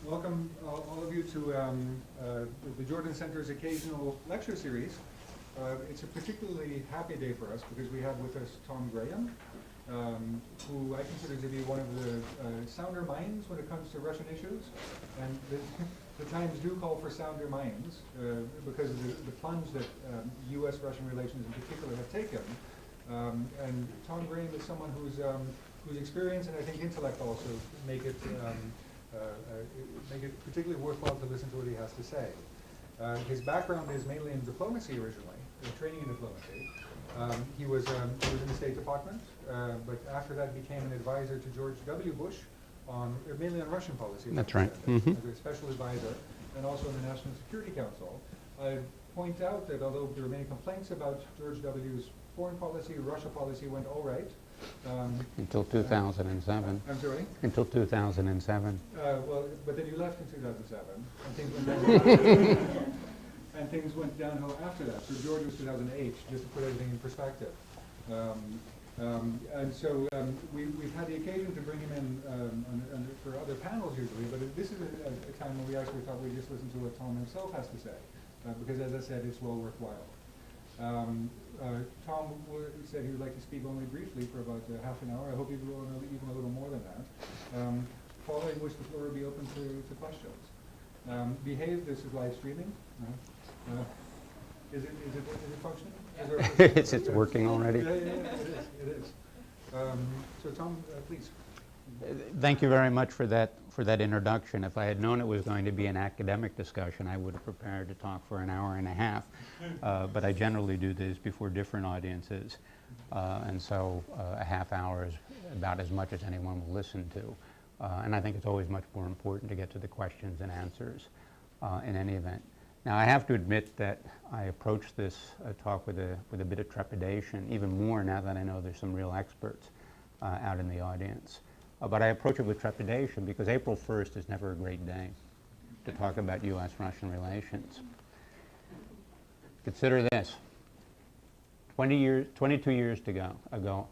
Welcome all of you to the Jordan Center's occasional lecture series. It's a particularly happy day for us because we have with us Tom Graham, who I consider to be one of the sounder minds when it comes to Russian issues. And the times do call for sounder minds because of the plunge that US-Russian relations in particular have taken. And Tom Graham is someone whose experience and I think intellect also make it particularly worthwhile to listen to what he has to say. His background is mainly in diplomacy originally, training in diplomacy. He was in the State Department, but after that became an advisor to George W. Bush mainly on Russian policy. That's right. As a special advisor, and also in the National Security Council. I point out that although there were many complaints about George W.'s foreign policy, Russia policy went all right. Until 2007. I'm sorry? Until 2007. Well, but then you left in 2007, and things went downhill. And things went downhill after that. So George was 2008, just to put everything in perspective. And so we've had the occasion to bring him in for other panels usually, but this is a time when we actually thought we'd just listen to what Tom himself has to say, because as I said, it's well worthwhile. Tom said he would like to speak only briefly for about half an hour. I hope even a little more than that. Following which the floor will be open to questions. Behave, this is live streaming. Is it functioning? It's working already. Yeah, it is. So Tom, please. Thank you very much for that introduction. If I had known it was going to be an academic discussion, I would have prepared to talk for an hour and a half. But I generally do this before different audiences, and so a half hour is about as much as anyone will listen to. And I think it's always much more important to get to the questions and answers in any event. Now, I have to admit that I approached this talk with a bit of trepidation, even more now that I know there's some real experts out in the audience. But I approach it with trepidation because April 1st is never a great day to talk about US-Russian relations. Consider this. 22 years ago,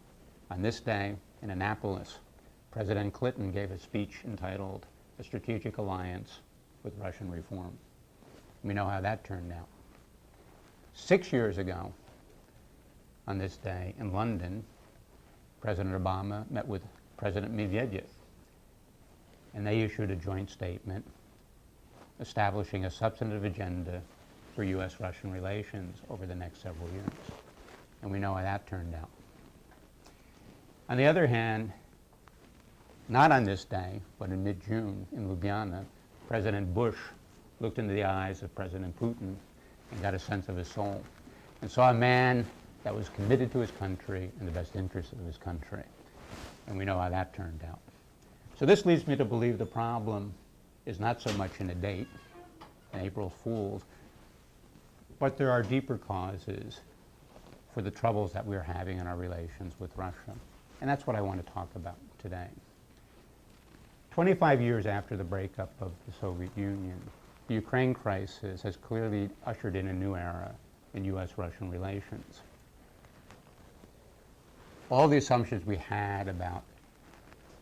on this day in Annapolis, President Clinton gave a speech entitled "A Strategic Alliance with Russian Reform." We know how that turned out. 6 years ago, on this day in London, President Obama met with President Medvedev, and they issued a joint statement establishing a substantive agenda for US-Russian relations over the next several years. And we know how that turned out. On the other hand, not on this day, but in mid-June in Ljubljana, President Bush looked into the eyes of President Putin and got a sense of his soul and saw a man that was committed to his country and the best interests of his country. And we know how that turned out. So this leads me to believe the problem is not so much in a date, an April Fool's, but there are deeper causes for the troubles that we're having in our relations with Russia. And that's what I want to talk about today. 25 years after the breakup of the Soviet Union, the Ukraine crisis has clearly ushered in a new era in US-Russian relations. All the assumptions we had about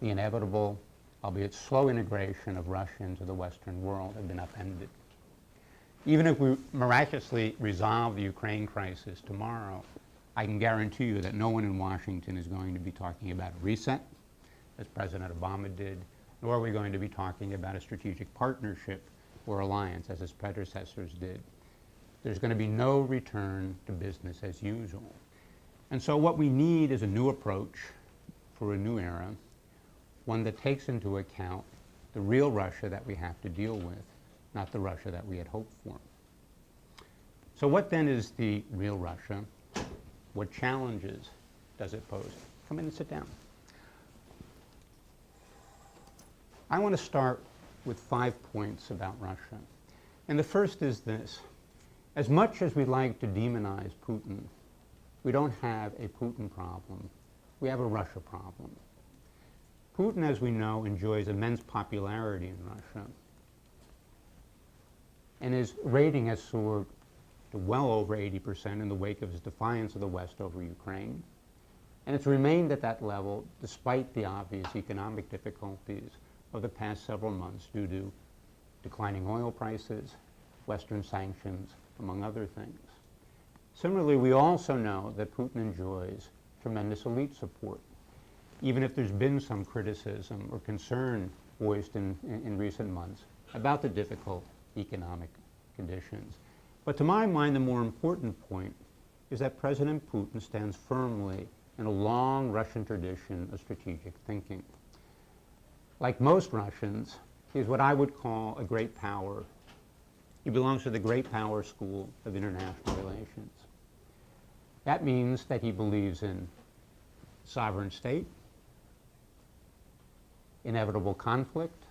the inevitable, albeit slow integration of Russia into the Western world have been upended. Even if we miraculously resolve the Ukraine crisis tomorrow, I can guarantee you that no one in Washington is going to be talking about a reset, as President Obama did, nor are we going to be talking about a strategic partnership or alliance, as his predecessors did. There's going to be no return to business as usual. And so what we need is a new approach for a new era, one that takes into account the real Russia that we have to deal with, not the Russia that we had hoped for. So what then is the real Russia? What challenges does it pose? Come in and sit down. I want to start with 5 points about Russia. And the first is this. As much as we like to demonize Putin, we don't have a Putin problem. We have a Russia problem. Putin, as we know, enjoys immense popularity in Russia. And his rating has soared to well over 80% in the wake of his defiance of the West over Ukraine. And it's remained at that level despite the obvious economic difficulties of the past several months due to declining oil prices, Western sanctions, among other things. Similarly, we also know that Putin enjoys tremendous elite support, even if there's been some criticism or concern voiced in recent months about the difficult economic conditions. But to my mind, the more important point is that President Putin stands firmly in a long Russian tradition of strategic thinking. Like most Russians, he is what I would call a great power. He belongs to the great power school of international relations. That means that he believes in sovereign state, inevitable conflict,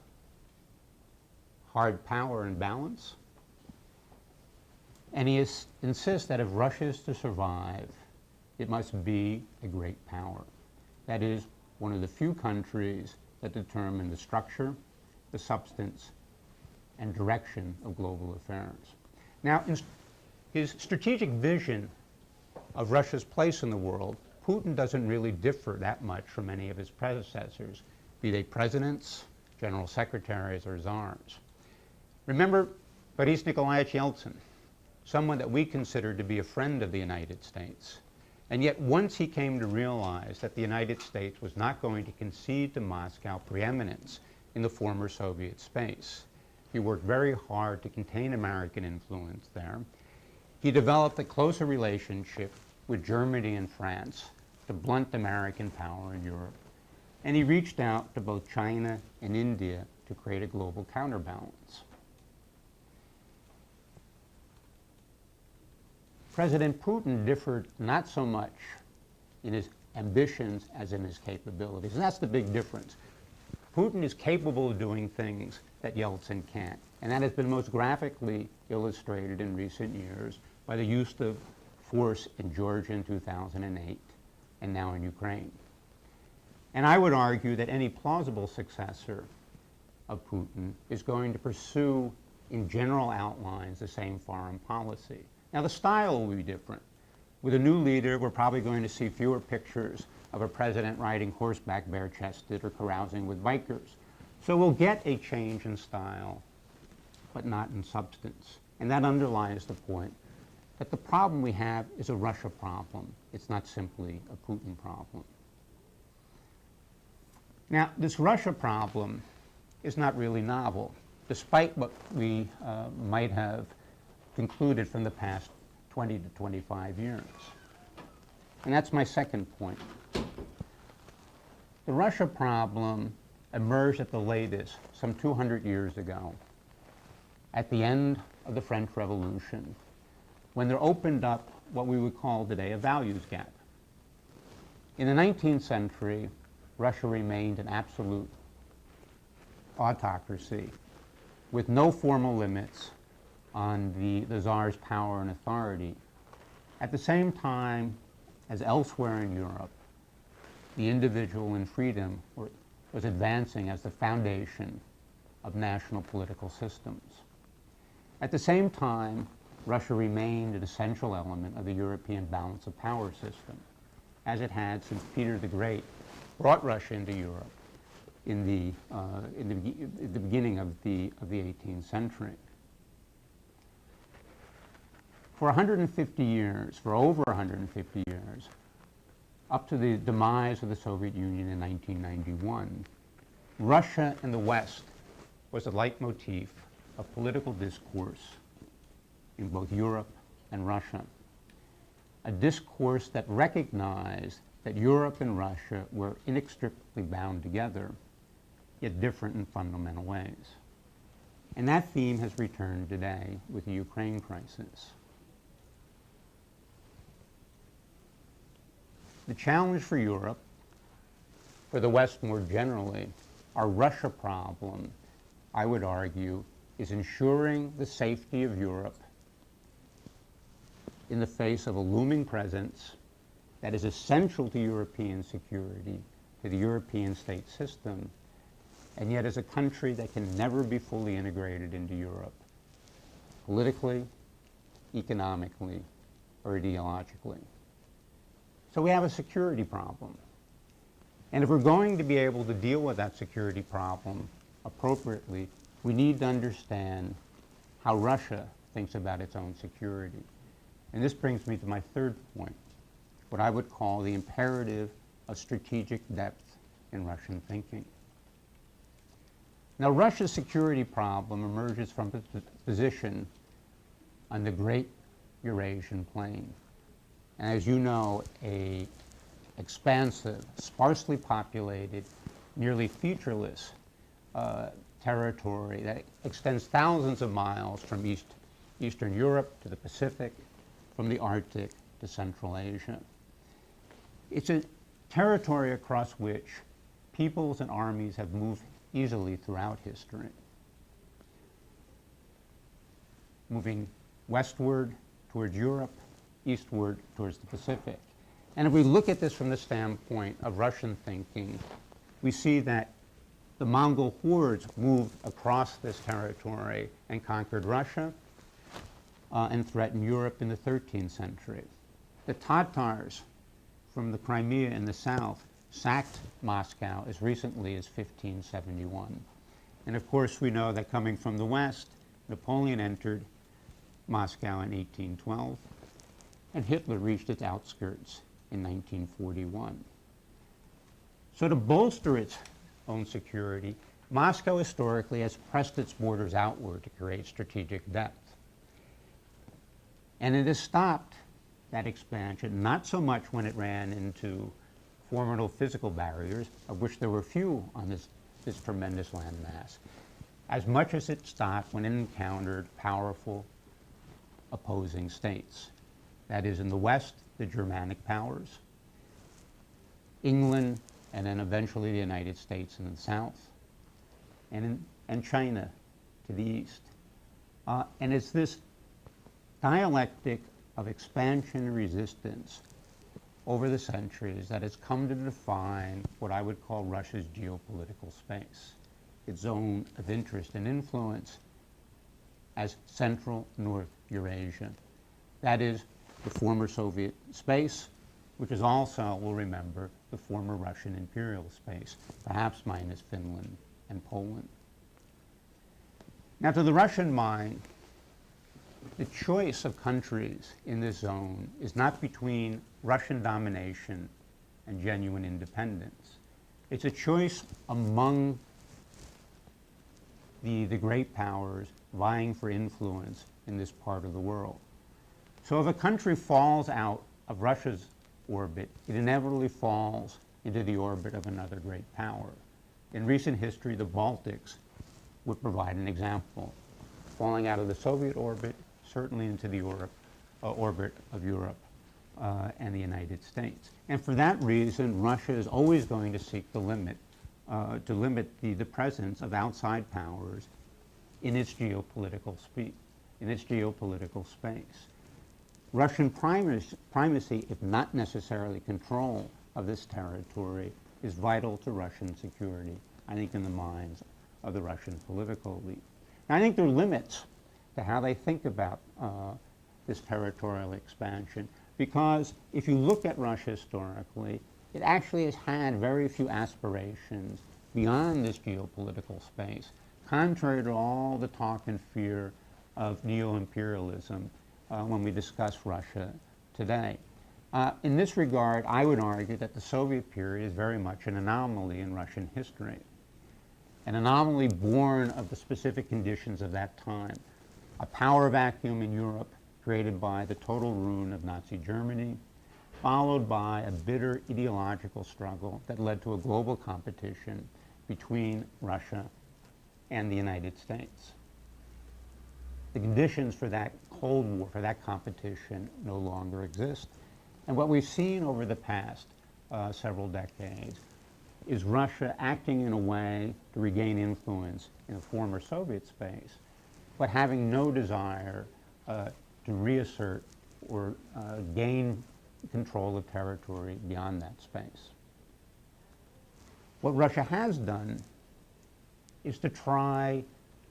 hard power and balance, and he insists that if Russia is to survive, it must be a great power. That is, one of the few countries that determine the structure, the substance, and direction of global affairs. Now, in his strategic vision of Russia's place in the world, Putin doesn't really differ that much from any of his predecessors, be they presidents, general secretaries, or czars. Remember Boris Nikolaevich Yeltsin, someone that we consider to be a friend of the United States. And yet once he came to realize that the United States was not going to concede to Moscow preeminence in the former Soviet space, he worked very hard to contain American influence there. He developed a closer relationship with Germany and France to blunt American power in Europe. And he reached out to both China and India to create a global counterbalance. President Putin differed not so much in his ambitions as in his capabilities. And that's the big difference. Putin is capable of doing things that Yeltsin can't. And that has been most graphically illustrated in recent years by the use of force in Georgia in 2008 and now in Ukraine. And I would argue that any plausible successor of Putin is going to pursue, in general outlines, the same foreign policy. Now, the style will be different. With a new leader, we're probably going to see fewer pictures of a president riding horseback bare-chested or carousing with bikers. So we'll get a change in style, but not in substance. And that underlies the point that the problem we have is a Russia problem. It's not simply a Putin problem. Now, this Russia problem is not really novel, despite what we might have concluded from the past 20 to 25 years. And that's my second point. The Russia problem emerged at the latest some 200 years ago, at the end of the French Revolution, when there opened up what we would call today a values gap. In the 19th century, Russia remained an absolute autocracy with no formal limits on the Tsar's power and authority. At the same time as elsewhere in Europe, the individual in freedom was advancing as the foundation of national political systems. At the same time, Russia remained an essential element of the European balance of power system, as it had since Peter the Great brought Russia into Europe in the beginning of the 18th century. For over 150 years, up to the demise of the Soviet Union in 1991, Russia and the West was a leitmotif of political discourse in both Europe and Russia. A discourse that recognized that Europe and Russia were inextricably bound together, yet different in fundamental ways. And that theme has returned today with the Ukraine crisis. The challenge for Europe, for the West more generally, our Russia problem, I would argue, is ensuring the safety of Europe in the face of a looming presence that is essential to European security, to the European state system, and yet is a country that can never be fully integrated into Europe, politically, economically, or ideologically. So we have a security problem. And if we're going to be able to deal with that security problem appropriately, we need to understand how Russia thinks about its own security. And this brings me to my third point, what I would call the imperative of strategic depth in Russian thinking. Now, Russia's security problem emerges from its position on the great Eurasian plain. And as you know, an expansive, sparsely populated, nearly featureless territory that extends thousands of miles from Eastern Europe to the Pacific, from the Arctic to Central Asia. It's a territory across which peoples and armies have moved easily throughout history, moving westward towards Europe, eastward towards the Pacific. And if we look at this from the standpoint of Russian thinking, we see that the Mongol hordes moved across this territory and conquered Russia and threatened Europe in the 13th century. The Tatars from the Crimea in the south sacked Moscow as recently as 1571. And of course, we know that coming from the west, Napoleon entered Moscow in 1812, and Hitler reached its outskirts in 1941. So to bolster its own security, Moscow historically has pressed its borders outward to create strategic depth. And it has stopped that expansion, not so much when it ran into formidable physical barriers, of which there were few on this tremendous landmass, as much as it stopped when it encountered powerful opposing states. That is, in the West, the Germanic powers, England, and then eventually the United States in the South, and China to the East. And it's this dialectic of expansion and resistance over the centuries that has come to define what I would call Russia's geopolitical space, its zone of interest and influence as Central North Eurasia. That is the former Soviet space, which is also, we'll remember, the former Russian imperial space, perhaps minus Finland and Poland. Now, to the Russian mind, the choice of countries in this zone is not between Russian domination and genuine independence. It's a choice among the great powers vying for influence in this part of the world. So if a country falls out of Russia's orbit, it inevitably falls into the orbit of another great power. In recent history, the Baltics would provide an example. Falling out of the Soviet orbit, certainly into the orbit of Europe and the United States. And for that reason, Russia is always going to seek to limit the presence of outside powers in its geopolitical space. Russian primacy, if not necessarily control of this territory, is vital to Russian security, I think, in the minds of the Russian political elite. Now, I think there are limits to how they think about this territorial expansion, because if you look at Russia historically, it actually has had very few aspirations beyond this geopolitical space, contrary to all the talk and fear of neo-imperialism when we discuss Russia today. In this regard, I would argue that the Soviet period is very much an anomaly in Russian history, an anomaly born of the specific conditions of that time, a power vacuum in Europe created by the total ruin of Nazi Germany, followed by a bitter ideological struggle that led to a global competition between Russia and the United States. The conditions for that Cold War, for that competition, no longer exist. And what we've seen over the past several decades is Russia acting in a way to regain influence in the former Soviet space, but having no desire to reassert or gain control of territory beyond that space. What Russia has done is to try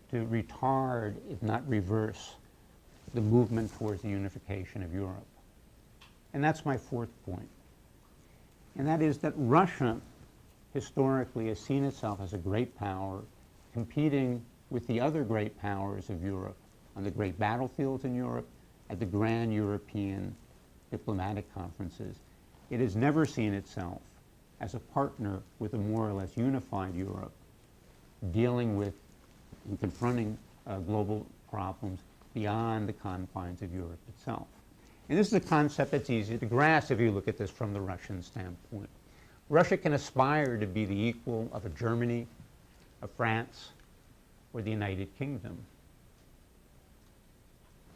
to retard, if not reverse, the movement towards the unification of Europe. And that's my fourth point. And that is that Russia historically has seen itself as a great power competing with the other great powers of Europe on the great battlefields in Europe, at the grand European diplomatic conferences. It has never seen itself as a partner with a more or less unified Europe, dealing with and confronting global problems beyond the confines of Europe itself. And this is a concept that's easy to grasp if you look at this from the Russian standpoint. Russia can aspire to be the equal of a Germany, of France, or the United Kingdom.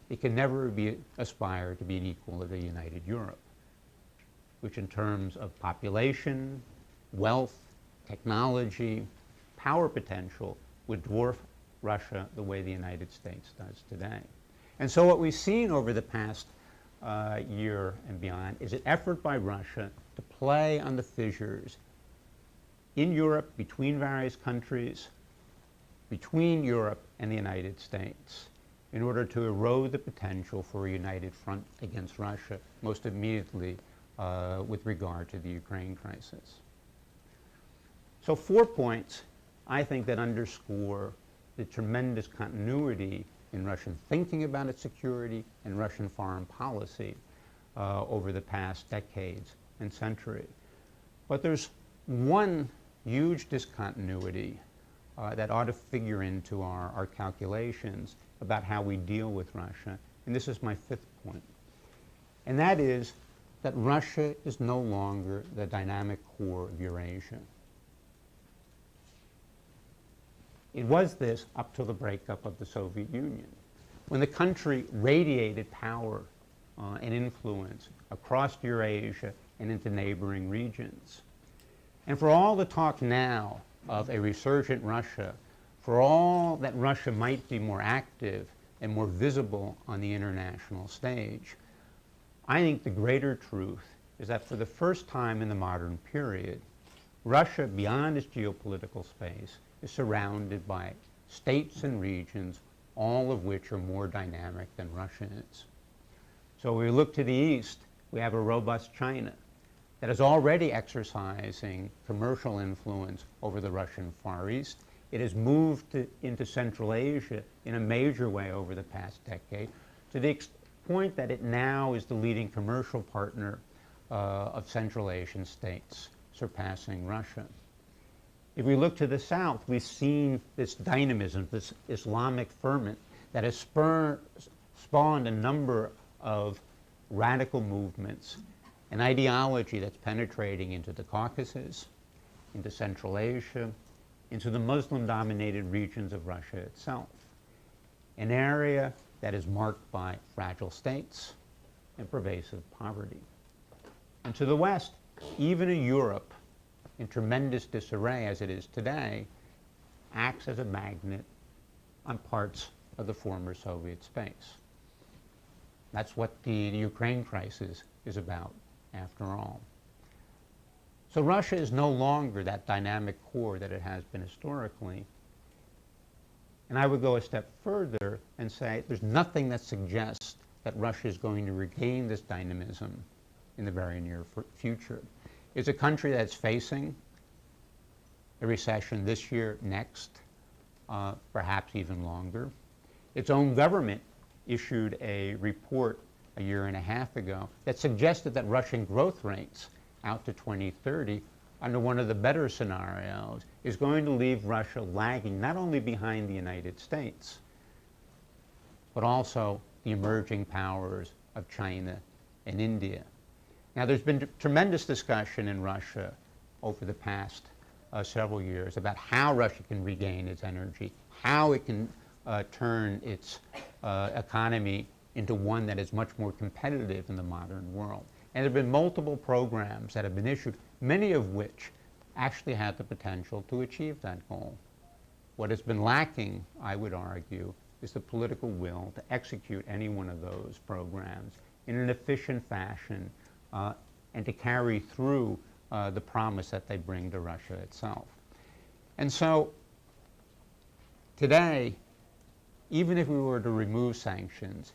It can never aspire to be an equal of the United Europe, which in terms of population, wealth, technology, power potential would dwarf Russia the way the United States does today. And so what we've seen over the past year and beyond is an effort by Russia to play on the fissures in Europe, between various countries, between Europe and the United States, in order to erode the potential for a united front against Russia, most immediately with regard to the Ukraine crisis. So 4 points, I think, that underscore the tremendous continuity in Russian thinking about its security and Russian foreign policy over the past decades and century. But there's one huge discontinuity that ought to figure into our calculations about how we deal with Russia, and this is my 5th point. And that is that Russia is no longer the dynamic core of Eurasia. It was this up till the breakup of the Soviet Union, when the country radiated power and influence across Eurasia and into neighboring regions. And for all the talk now of a resurgent Russia, for all that Russia might be more active and more visible on the international stage, I think the greater truth is that for the first time in the modern period, Russia, beyond its geopolitical space, is surrounded by states and regions, all of which are more dynamic than Russia is. So when we look to the east, we have a robust China that is already exercising commercial influence over the Russian Far East. It has moved into Central Asia in a major way over the past decade, to the point that it now is the leading commercial partner of Central Asian states, surpassing Russia. If we look to the south, we've seen this dynamism, this Islamic ferment that has spawned a number of radical movements, an ideology that's penetrating into the Caucasus, into Central Asia, into the Muslim-dominated regions of Russia itself, an area that is marked by fragile states and pervasive poverty. And to the west, even a Europe in tremendous disarray as it is today, acts as a magnet on parts of the former Soviet space. That's what the Ukraine crisis is about, after all. So Russia is no longer that dynamic core that it has been historically. And I would go a step further and say there's nothing that suggests that Russia is going to regain this dynamism in the very near future. It's a country that's facing a recession this year, next, perhaps even longer. Its own government issued a report a year and a half ago that suggested that Russian growth rates out to 2030, under one of the better scenarios, is going to leave Russia lagging not only behind the United States, but also the emerging powers of China and India. Now, there's been tremendous discussion in Russia over the past several years about how Russia can regain its energy, how it can turn its economy into one that is much more competitive in the modern world. And there have been multiple programs that have been issued, many of which actually have the potential to achieve that goal. What has been lacking, I would argue, is the political will to execute any one of those programs in an efficient fashion and to carry through the promise that they bring to Russia itself. And so today, even if we were to remove sanctions,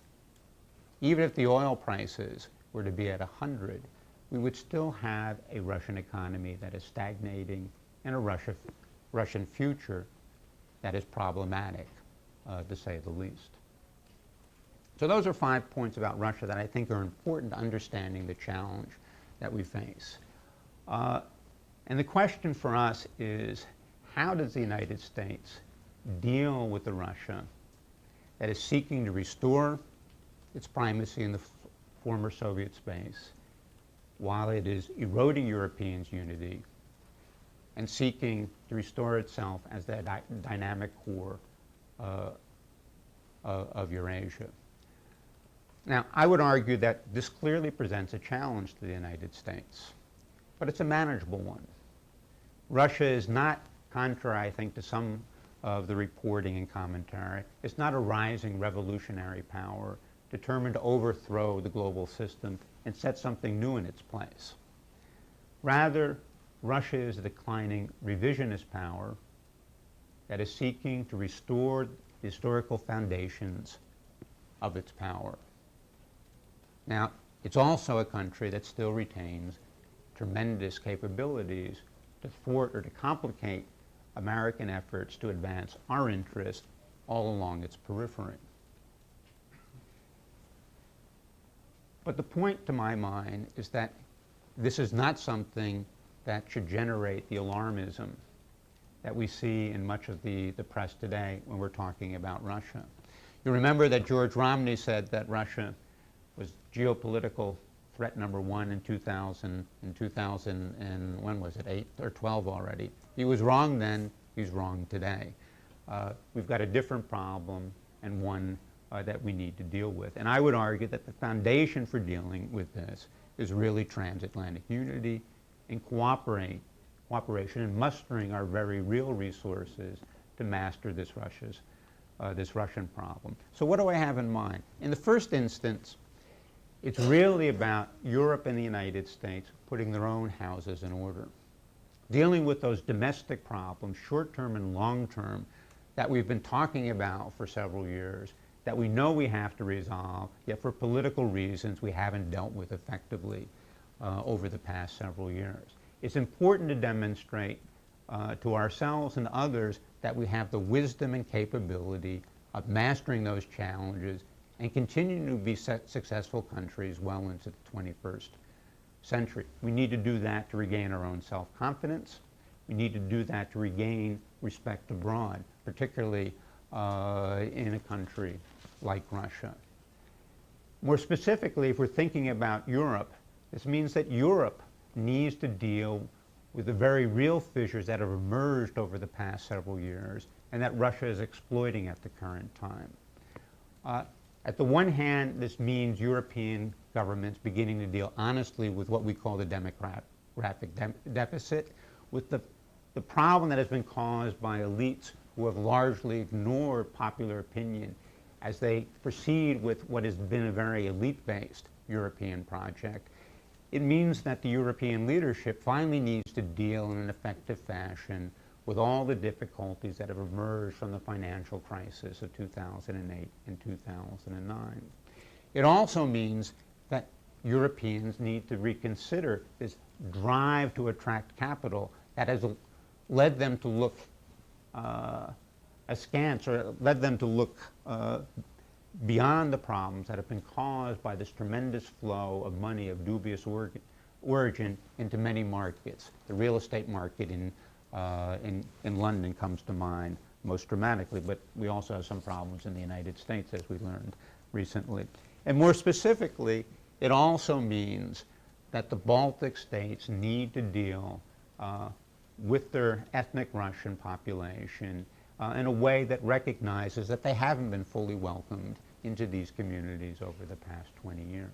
even if the oil prices were to be at 100, we would still have a Russian economy that is stagnating and a Russian future that is problematic, to say the least. So those are 5 points about Russia that I think are important to understanding the challenge that we face. And the question for us is, how does the United States deal with the Russia that is seeking to restore its primacy in the former Soviet space while it is eroding Europeans' unity and seeking to restore itself as the dynamic core of Eurasia? Now, I would argue that this clearly presents a challenge to the United States, but it's a manageable one. Russia is not, contrary, I think, to some of the reporting and commentary, it's not a rising revolutionary power determined to overthrow the global system and set something new in its place. Rather, Russia is a declining revisionist power that is seeking to restore the historical foundations of its power. Now, it's also a country that still retains tremendous capabilities to thwart or to complicate American efforts to advance our interests all along its periphery. But the point, to my mind, is that this is not something that should generate the alarmism that we see in much of the press today when we're talking about Russia. You remember that George Romney said that Russia was geopolitical threat number 1 in 2000, and when was it, 8 or 12 already? He was wrong then, he's wrong today. We've got a different problem and one that we need to deal with. And I would argue that the foundation for dealing with this is really transatlantic unity and cooperation and mustering our very real resources to master this Russian problem. So what do I have in mind? In the first instance, it's really about Europe and the United States putting their own houses in order, dealing with those domestic problems, short-term and long-term, that we've been talking about for several years, that we know we have to resolve, yet for political reasons we haven't dealt with effectively over the past several years. It's important to demonstrate to ourselves and others that we have the wisdom and capability of mastering those challenges and continuing to be successful countries well into the 21st century. We need to do that to regain our own self-confidence. We need to do that to regain respect abroad, particularly in a country like Russia. More specifically, if we're thinking about Europe, this means that Europe needs to deal with the very real fissures that have emerged over the past several years and that Russia is exploiting at the current time. At the one hand, this means European governments beginning to deal honestly with what we call the demographic deficit, with the problem that has been caused by elites who have largely ignored popular opinion as they proceed with what has been a very elite-based European project. It means that the European leadership finally needs to deal in an effective fashion with all the difficulties that have emerged from the financial crisis of 2008 and 2009. It also means that Europeans need to reconsider this drive to attract capital that has led them to look askance, or led them to look beyond the problems that have been caused by this tremendous flow of money of dubious origin into many markets. The real estate market in London comes to mind most dramatically, but we also have some problems in the United States, as we learned recently. And more specifically, it also means that the Baltic states need to deal with their ethnic Russian population in a way that recognizes that they haven't been fully welcomed into these communities over the past 20 years.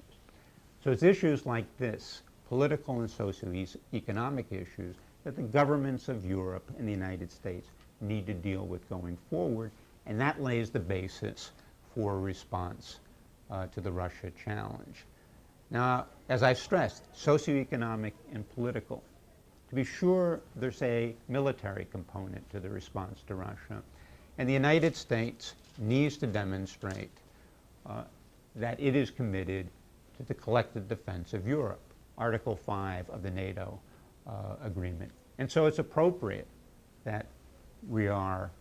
So it's issues like this, political and socio-economic issues, that the governments of Europe and the United States need to deal with going forward, and that lays the basis for a response to the Russia challenge. Now, as I've stressed, socioeconomic and political. To be sure, there's a military component to the response to Russia, and the United States needs to demonstrate that it is committed to the collective defense of Europe, Article 5 of the NATO agreement. And so it's appropriate that we are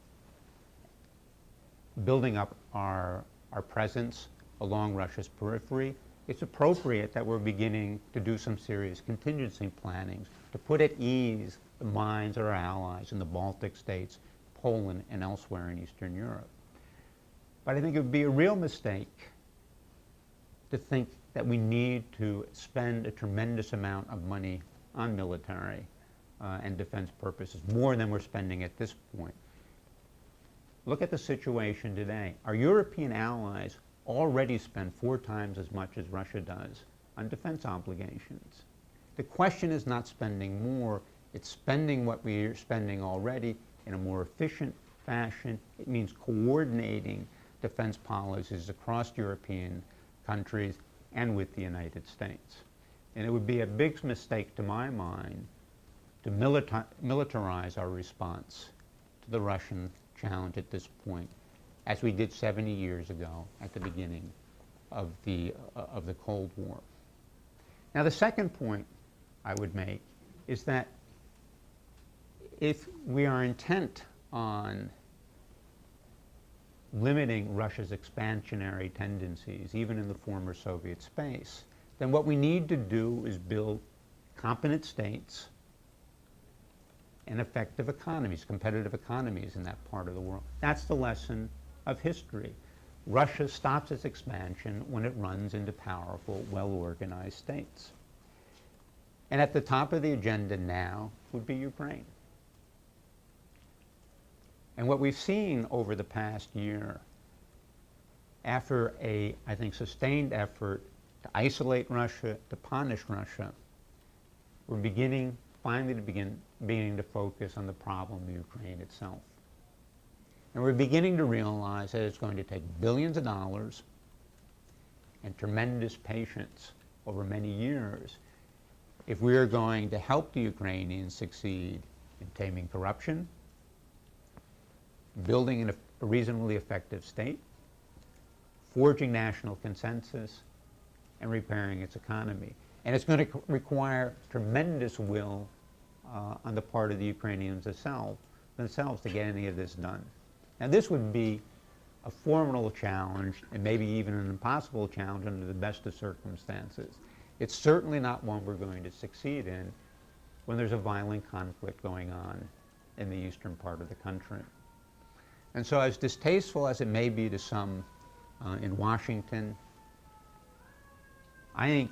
building up our presence along Russia's periphery, it's appropriate that we're beginning to do some serious contingency planning to put at ease the minds of our allies in the Baltic states, Poland, and elsewhere in Eastern Europe. But I think it would be a real mistake to think that we need to spend a tremendous amount of money on military and defense purposes, more than we're spending at this point. Look at the situation today. Our European allies already spend 4 times as much as Russia does on defense obligations. The question is not spending more, it's spending what we're spending already in a more efficient fashion. It means coordinating defense policies across European countries and with the United States. And it would be a big mistake, to my mind, to militarize our response to the Russian challenge at this point, as we did 70 years ago at the beginning of the Cold War. Now, the second point I would make is that if we are intent on limiting Russia's expansionary tendencies, even in the former Soviet space, then what we need to do is build competent states and effective economies, competitive economies in that part of the world. That's the lesson of history. Russia stops its expansion when it runs into powerful, well-organized states. And at the top of the agenda now would be Ukraine. And what we've seen over the past year, after a, I think, sustained effort to isolate Russia, to punish Russia, we're beginning to focus on the problem of Ukraine itself. And we're beginning to realize that it's going to take billions of dollars and tremendous patience over many years if we are going to help the Ukrainians succeed in taming corruption, building a reasonably effective state, forging national consensus, and repairing its economy. And it's going to require tremendous will on the part of the Ukrainians themselves to get any of this done. Now, this would be a formidable challenge, and maybe even an impossible challenge under the best of circumstances. It's certainly not one we're going to succeed in when there's a violent conflict going on in the eastern part of the country. And so, as distasteful as it may be to some in Washington, I think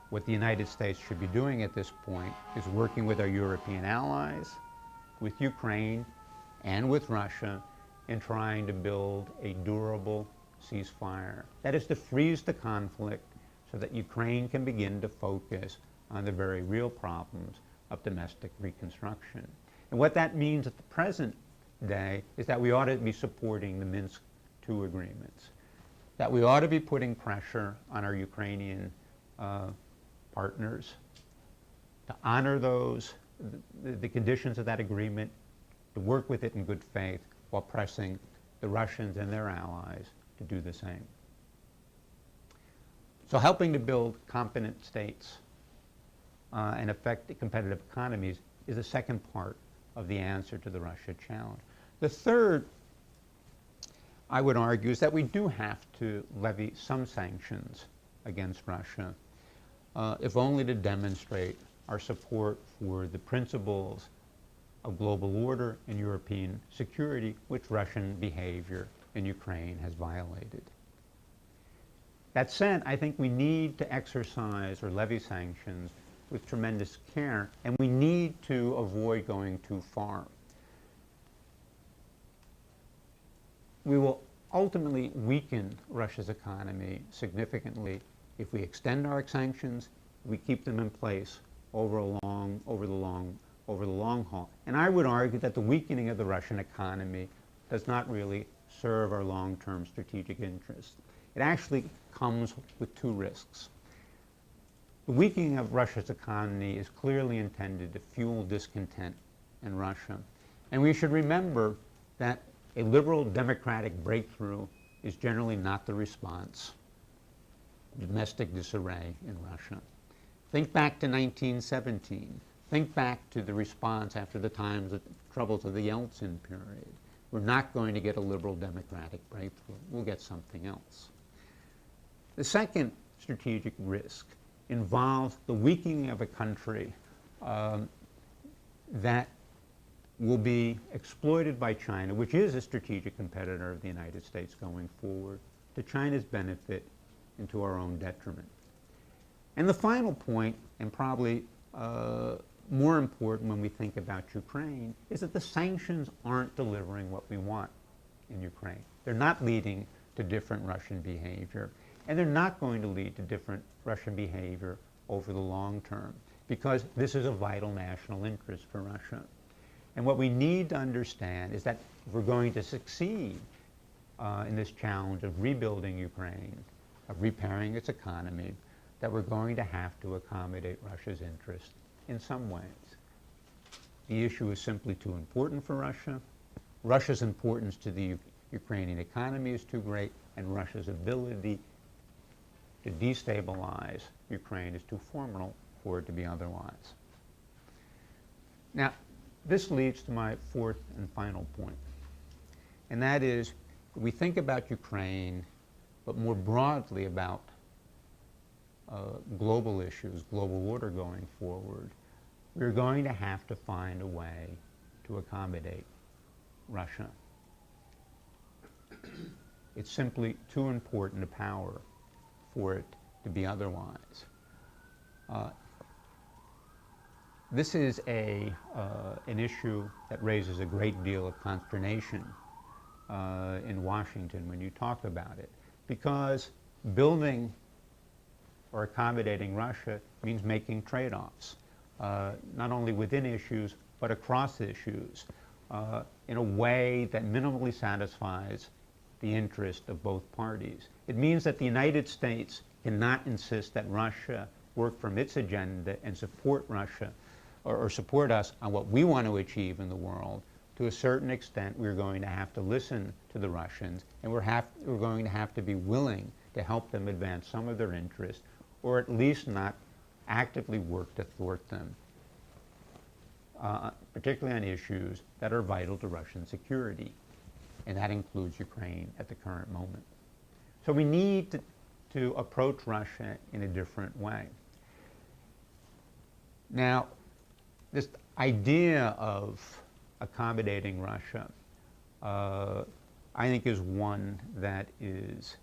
what the United States should be doing at this point is working with our European allies, with Ukraine, and with Russia in trying to build a durable ceasefire. That is to freeze the conflict so that Ukraine can begin to focus on the very real problems of domestic reconstruction. And what that means at the present day is that we ought to be supporting the Minsk II agreements, that we ought to be putting pressure on our Ukrainian partners to honor the conditions of that agreement, to work with it in good faith, while pressing the Russians and their allies to do the same. So helping to build competent states and effective competitive economies is the second part of the answer to the Russia challenge. The third, I would argue, is that we do have to levy some sanctions against Russia, if only to demonstrate our support for the principles of global order and European security, which Russian behavior in Ukraine has violated. That said, I think we need to exercise or levy sanctions with tremendous care, and we need to avoid going too far. We will ultimately weaken Russia's economy significantly if we extend our sanctions, we keep them in place over the long haul. And I would argue that the weakening of the Russian economy does not really serve our long-term strategic interests. It actually comes with two risks. The weakening of Russia's economy is clearly intended to fuel discontent in Russia. And we should remember that a liberal democratic breakthrough is generally not the response to domestic disarray in Russia. Think back to 1917. Think back to the response after the troubles of the Yeltsin period. we're not going to get a liberal democratic breakthrough. We'll get something else. The second strategic risk involves the weakening of a country that will be exploited by China, which is a strategic competitor of the United States going forward, to China's benefit and to our own detriment. And the final point, and probably more important when we think about Ukraine, is that the sanctions aren't delivering what we want in Ukraine. They're not leading to different Russian behavior, and they're not going to lead to different Russian behavior over the long term, because this is a vital national interest for Russia. And what we need to understand is that if we're going to succeed in this challenge of rebuilding Ukraine, of repairing its economy, that we're going to have to accommodate Russia's interest in some ways. The issue is simply too important for Russia. Russia's importance to the Ukrainian economy is too great, and Russia's ability to destabilize Ukraine is too formidable for it to be otherwise. Now, this leads to my fourth and final point, and that is, we think about Ukraine, but more broadly about global issues, global order going forward. We're going to have to find a way to accommodate Russia. It's simply too important a power for it to be otherwise. This is an issue that raises a great deal of consternation in Washington when you talk about it, because building or accommodating Russia means making trade-offs, not only within issues, but across issues, in a way that minimally satisfies the interest of both parties. It means that the United States cannot insist that Russia work from its agenda and support Russia, or support us on what we want to achieve in the world. To a certain extent, we're going to have to listen to the Russians, and we're going to have to be willing to help them advance some of their interests, or at least not actively work to thwart them, particularly on issues that are vital to Russian security, and that includes Ukraine at the current moment. So we need to approach Russia in a different way. Now, this idea of accommodating Russia, I think, is one that is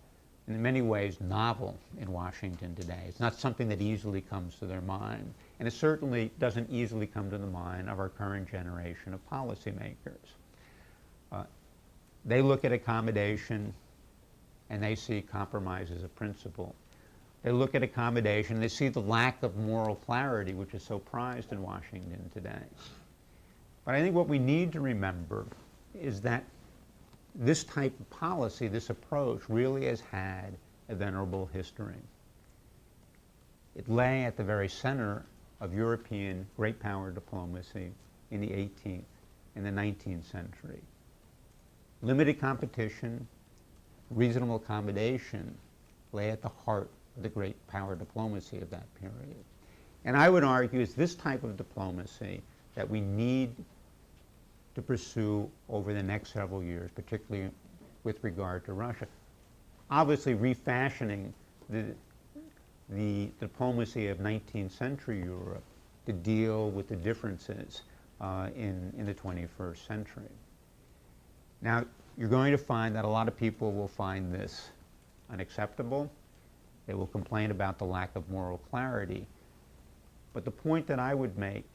in many ways novel in Washington today. It's not something that easily comes to their mind, and it certainly doesn't easily come to the mind of our current generation of policymakers. They look at accommodation and they see compromise as a principle. They look at accommodation, they see the lack of moral clarity which is so prized in Washington today. But I think what we need to remember is that this type of policy, this approach, really has had a venerable history. It lay at the very center of European great power diplomacy in the 18th and the 19th century. Limited competition, reasonable accommodation lay at the heart of the great power diplomacy of that period. And I would argue it's this type of diplomacy that we need to pursue over the next several years, particularly with regard to Russia. Obviously, refashioning the diplomacy of 19th century Europe to deal with the differences in the 21st century. Now, you're going to find that a lot of people will find this unacceptable. They will complain about the lack of moral clarity. But the point that I would make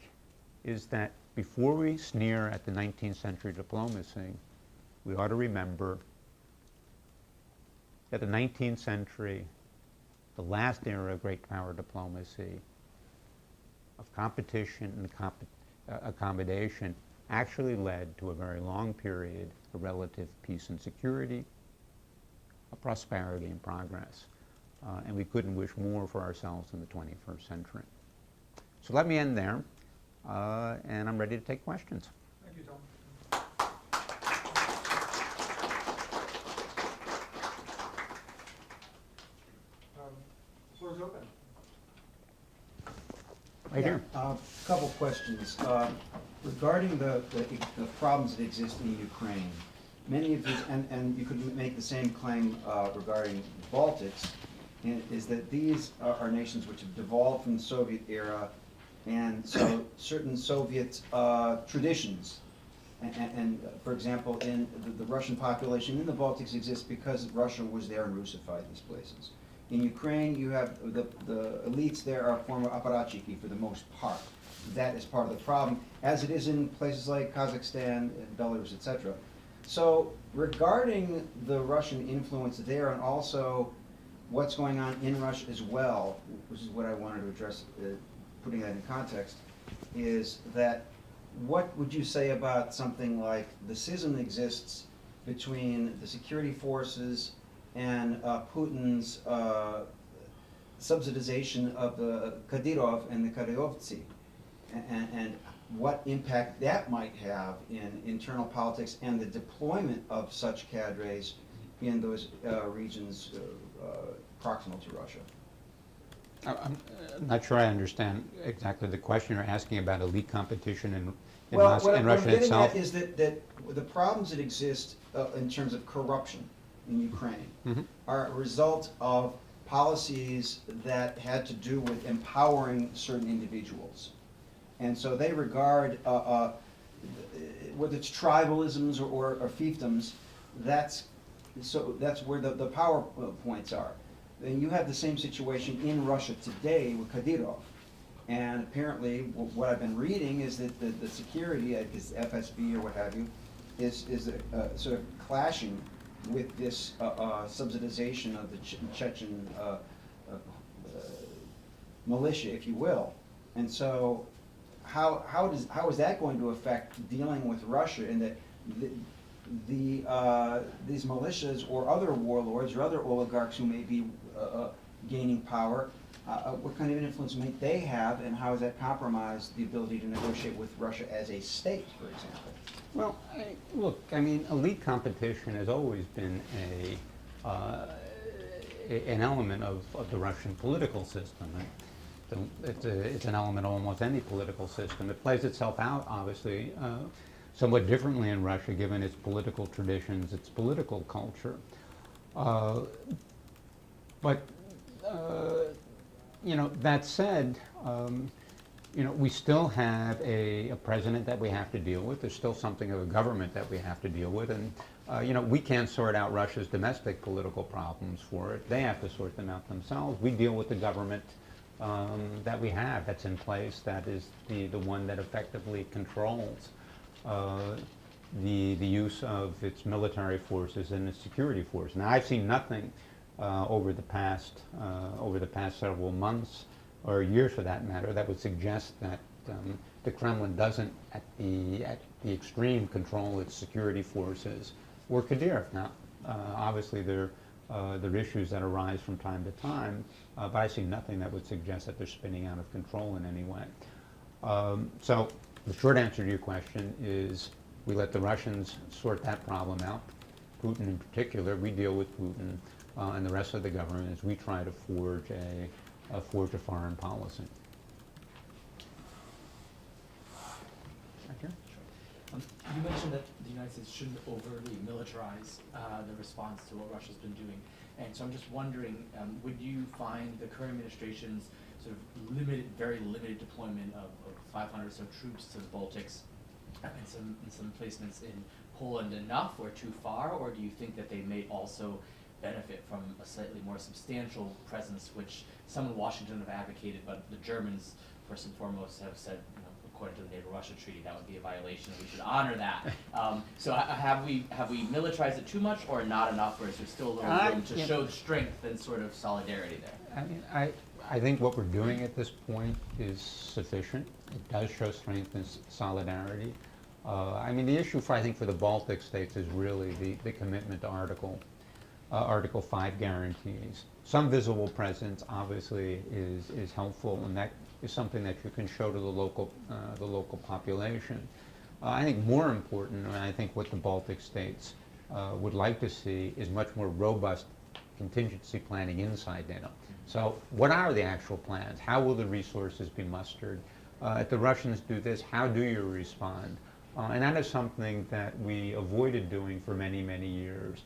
is that before we sneer at the 19th century diplomacy, we ought to remember that the 19th century, the last era of great power diplomacy, of competition and accommodation, actually led to a very long period of relative peace and security, of prosperity and progress. And we couldn't wish more for ourselves in the 21st century. So let me end there, and I'm ready to take questions. Thank you, Tom. The floor is open. Right here. A couple questions. Regarding the problems that exist in Ukraine, many of these, and you could make the same claim regarding the Baltics, is that these are nations which have devolved from the Soviet era, and so certain Soviet traditions, and for example, in the Russian population in the Baltics exists because Russia was there and Russified these places. In Ukraine, you have the elites there are former apparatchiki for the most part. That is part of the problem, as it is in places like Kazakhstan, Belarus, etc. So regarding the Russian influence there, and also what's going on in Russia as well, which is what I wanted to address, putting that in context, is that what would you say about something like the schism that exists between the security forces and Putin's subsidization of the Kadyrov and the Kadyrovtsi, and what impact that might have in internal politics and the deployment of such cadres in those regions proximal to Russia? I'm not sure I understand exactly the question. You're asking about elite competition in Well, Russia what I'm getting itself? at is that the problems that exist in terms of corruption in Ukraine are a result of policies that had to do with empowering certain individuals. And so they regard, whether it's tribalisms or fiefdoms, that's where the power points are. Then you have the same situation in Russia today with Kadyrov. And apparently, what I've been reading is that the security, is FSB or what have you, is sort of clashing with this subsidization of the Chechen militia, if you will. And so, how is that going to affect dealing with Russia? In that these militias or other warlords or other oligarchs who may be gaining power, what kind of influence might they have, and how does that compromise the ability to negotiate with Russia as a state, for example? Well, look, I mean, elite competition has always been an element of the Russian political system. It's an element of almost any political system. It plays itself out, obviously, somewhat differently in Russia, given its political traditions, its political culture. But you know, that said, you know, we still have a president that we have to deal with. There's still something of a government that we have to deal with, and you know, we can't sort out Russia's domestic political problems for it. They have to sort them out themselves. We deal with the government that we have, that's in place, that is the one that effectively controls the use of its military forces and its security force. Now, I've seen nothing over the past several months or years, for that matter, that would suggest that the Kremlin doesn't, at the extreme, control its security forces or Kadyrov. Now, obviously, there are issues that arise from time to time, but I see nothing that would suggest that they're spinning out of control in any way. So the short answer to your question is we let the Russians sort that problem out. Putin in particular, we deal with Putin and the rest of the government as we try to forge a foreign policy. Right here. You mentioned that the United States shouldn't overtly militarize the response to what Russia's been doing. And so I'm just wondering, would you find the current administration's sort of very limited deployment of 500 or so troops to the Baltics and some placements in Poland enough or too far? Or do you think that they may also benefit from a slightly more substantial presence, which some in Washington have advocated, but the Germans, first and foremost, have said, you know, according to the NATO-Russia treaty, that would be a violation, and we should honor that. So have we militarized it too much, or not enough, or is there still a little room to show strength and sort of solidarity there? I mean, I think what we're doing at this point is sufficient. It does show strength and solidarity. I mean, the issue for the Baltic states is really the commitment to Article 5 guarantees. Some visible presence obviously is helpful, and that is something that you can show to the local population. I think more important, and I think what the Baltic states would like to see, is much more robust contingency planning inside NATO. So what are the actual plans? How will the resources be mustered? If the Russians do this, how do you respond? And that is something that we avoided doing for many, many years,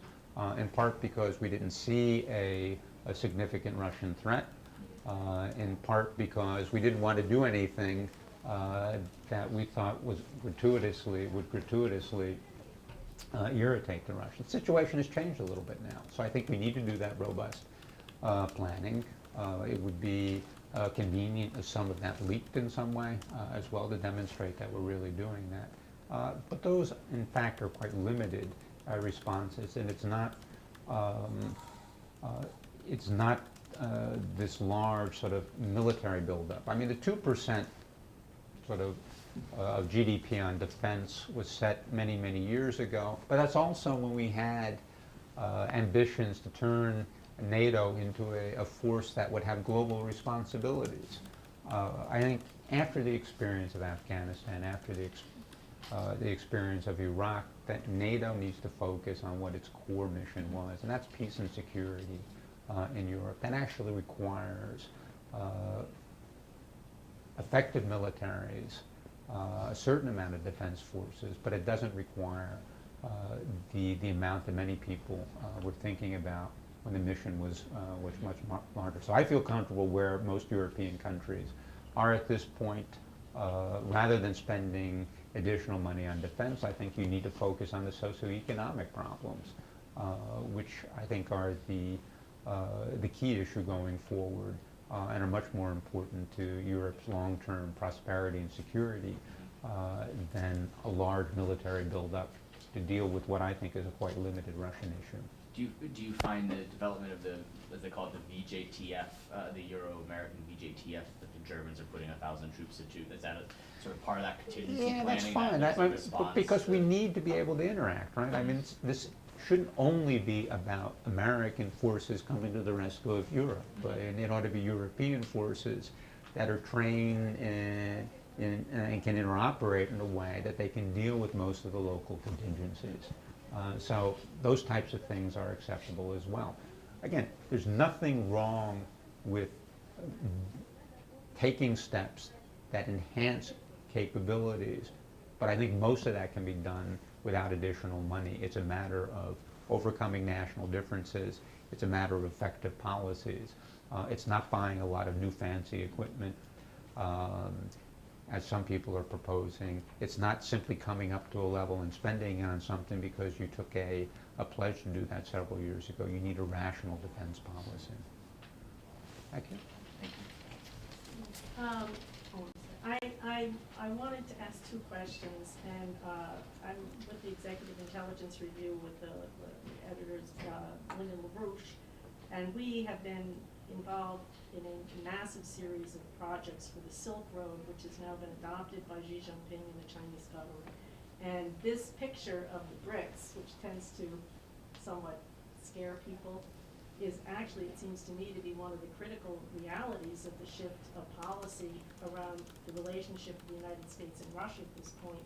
in part because we didn't see a significant Russian threat, in part because we didn't want to do anything that we thought would gratuitously irritate the Russians. The situation has changed a little bit now, so I think we need to do that robust planning. It would be convenient if some of that leaked in some way as well to demonstrate that we're really doing that. But those, in fact, are quite limited responses, and it's not this large sort of military buildup. I mean, the 2% sort of GDP on defense was set many, many years ago, but that's also when we had ambitions to turn NATO into a force that would have global responsibilities. I think after the experience of Afghanistan, after the experience of Iraq, that NATO needs to focus on what its core mission was, and that's peace and security in Europe. That actually requires effective militaries, a certain amount of defense forces, but it doesn't require the amount that many people were thinking about when the mission was much larger. So I feel comfortable where most European countries are at this point. Rather than spending additional money on defense, I think you need to focus on the socioeconomic problems, which I think are the key issue going forward, and are much more important to Europe's long-term prosperity and security than a large military buildup to deal with what I think is a quite limited Russian issue. Do you find the development of the, as they call it, the VJTF, the Euro-American VJTF, that the Germans are putting 1,000 troops into, is that a sort of part of that contingency planning? Yeah, that's fine. But because we need to be able to interact, right? I mean, this shouldn't only be about American forces coming to the rescue of Europe, but it ought to be European forces that are trained and can interoperate in a way that they can deal with most of the local contingencies. So those types of things are acceptable as well. Again, there's nothing wrong with taking steps that enhance capabilities, but I think most of that can be done without additional money. It's a matter of overcoming national differences. It's a matter of effective policies. It's not buying a lot of new fancy equipment, as some people are proposing. It's not simply coming up to a level and spending on something because you took a pledge to do that several years ago. You need a rational defense policy. Thank you. I wanted to ask two questions, and I'm with the Executive Intelligence Review with the editors, Lyndon LaRouche, and we have been involved in a massive series of projects for the Silk Road, which has now been adopted by Xi Jinping and the Chinese government. And this picture of the BRICS, which tends to somewhat scare people, is actually, it seems to me, to be one of the critical realities of the shift of policy around the relationship of the United States and Russia at this point.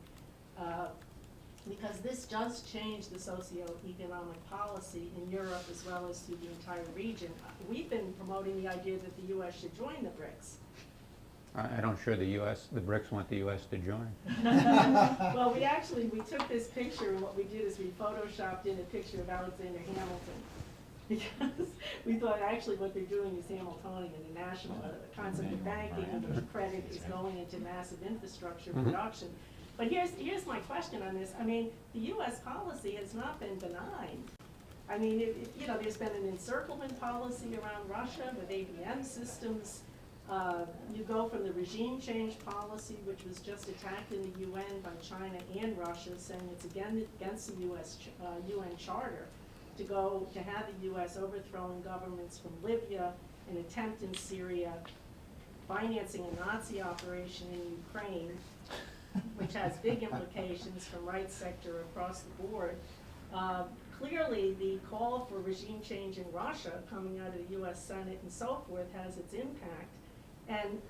Because this does change the socio-economic policy in Europe as well as through the entire region. We've been promoting the idea that the U.S. should join the BRICS. I don't sure the BRICS want the U.S. to join. Well, we took this picture, and what we did is we photoshopped in a picture of Alexander Hamilton. Because we thought actually what they're doing is Hamiltonian, and the national concept of banking and credit is going into massive infrastructure production. But here's my question on this. I mean, the U.S. policy has not been benign. I mean, there's been an encirclement policy around Russia with ABM systems. You go from the regime change policy, which was just attacked in the UN by China and Russia, saying it's again against the UN Charter, to have the U.S. overthrowing governments from Libya, an attempt in Syria, financing a Nazi operation in Ukraine, which has big implications from rights sector across the board. Clearly, the call for regime change in Russia coming out of the U.S. Senate and so forth has its impact. And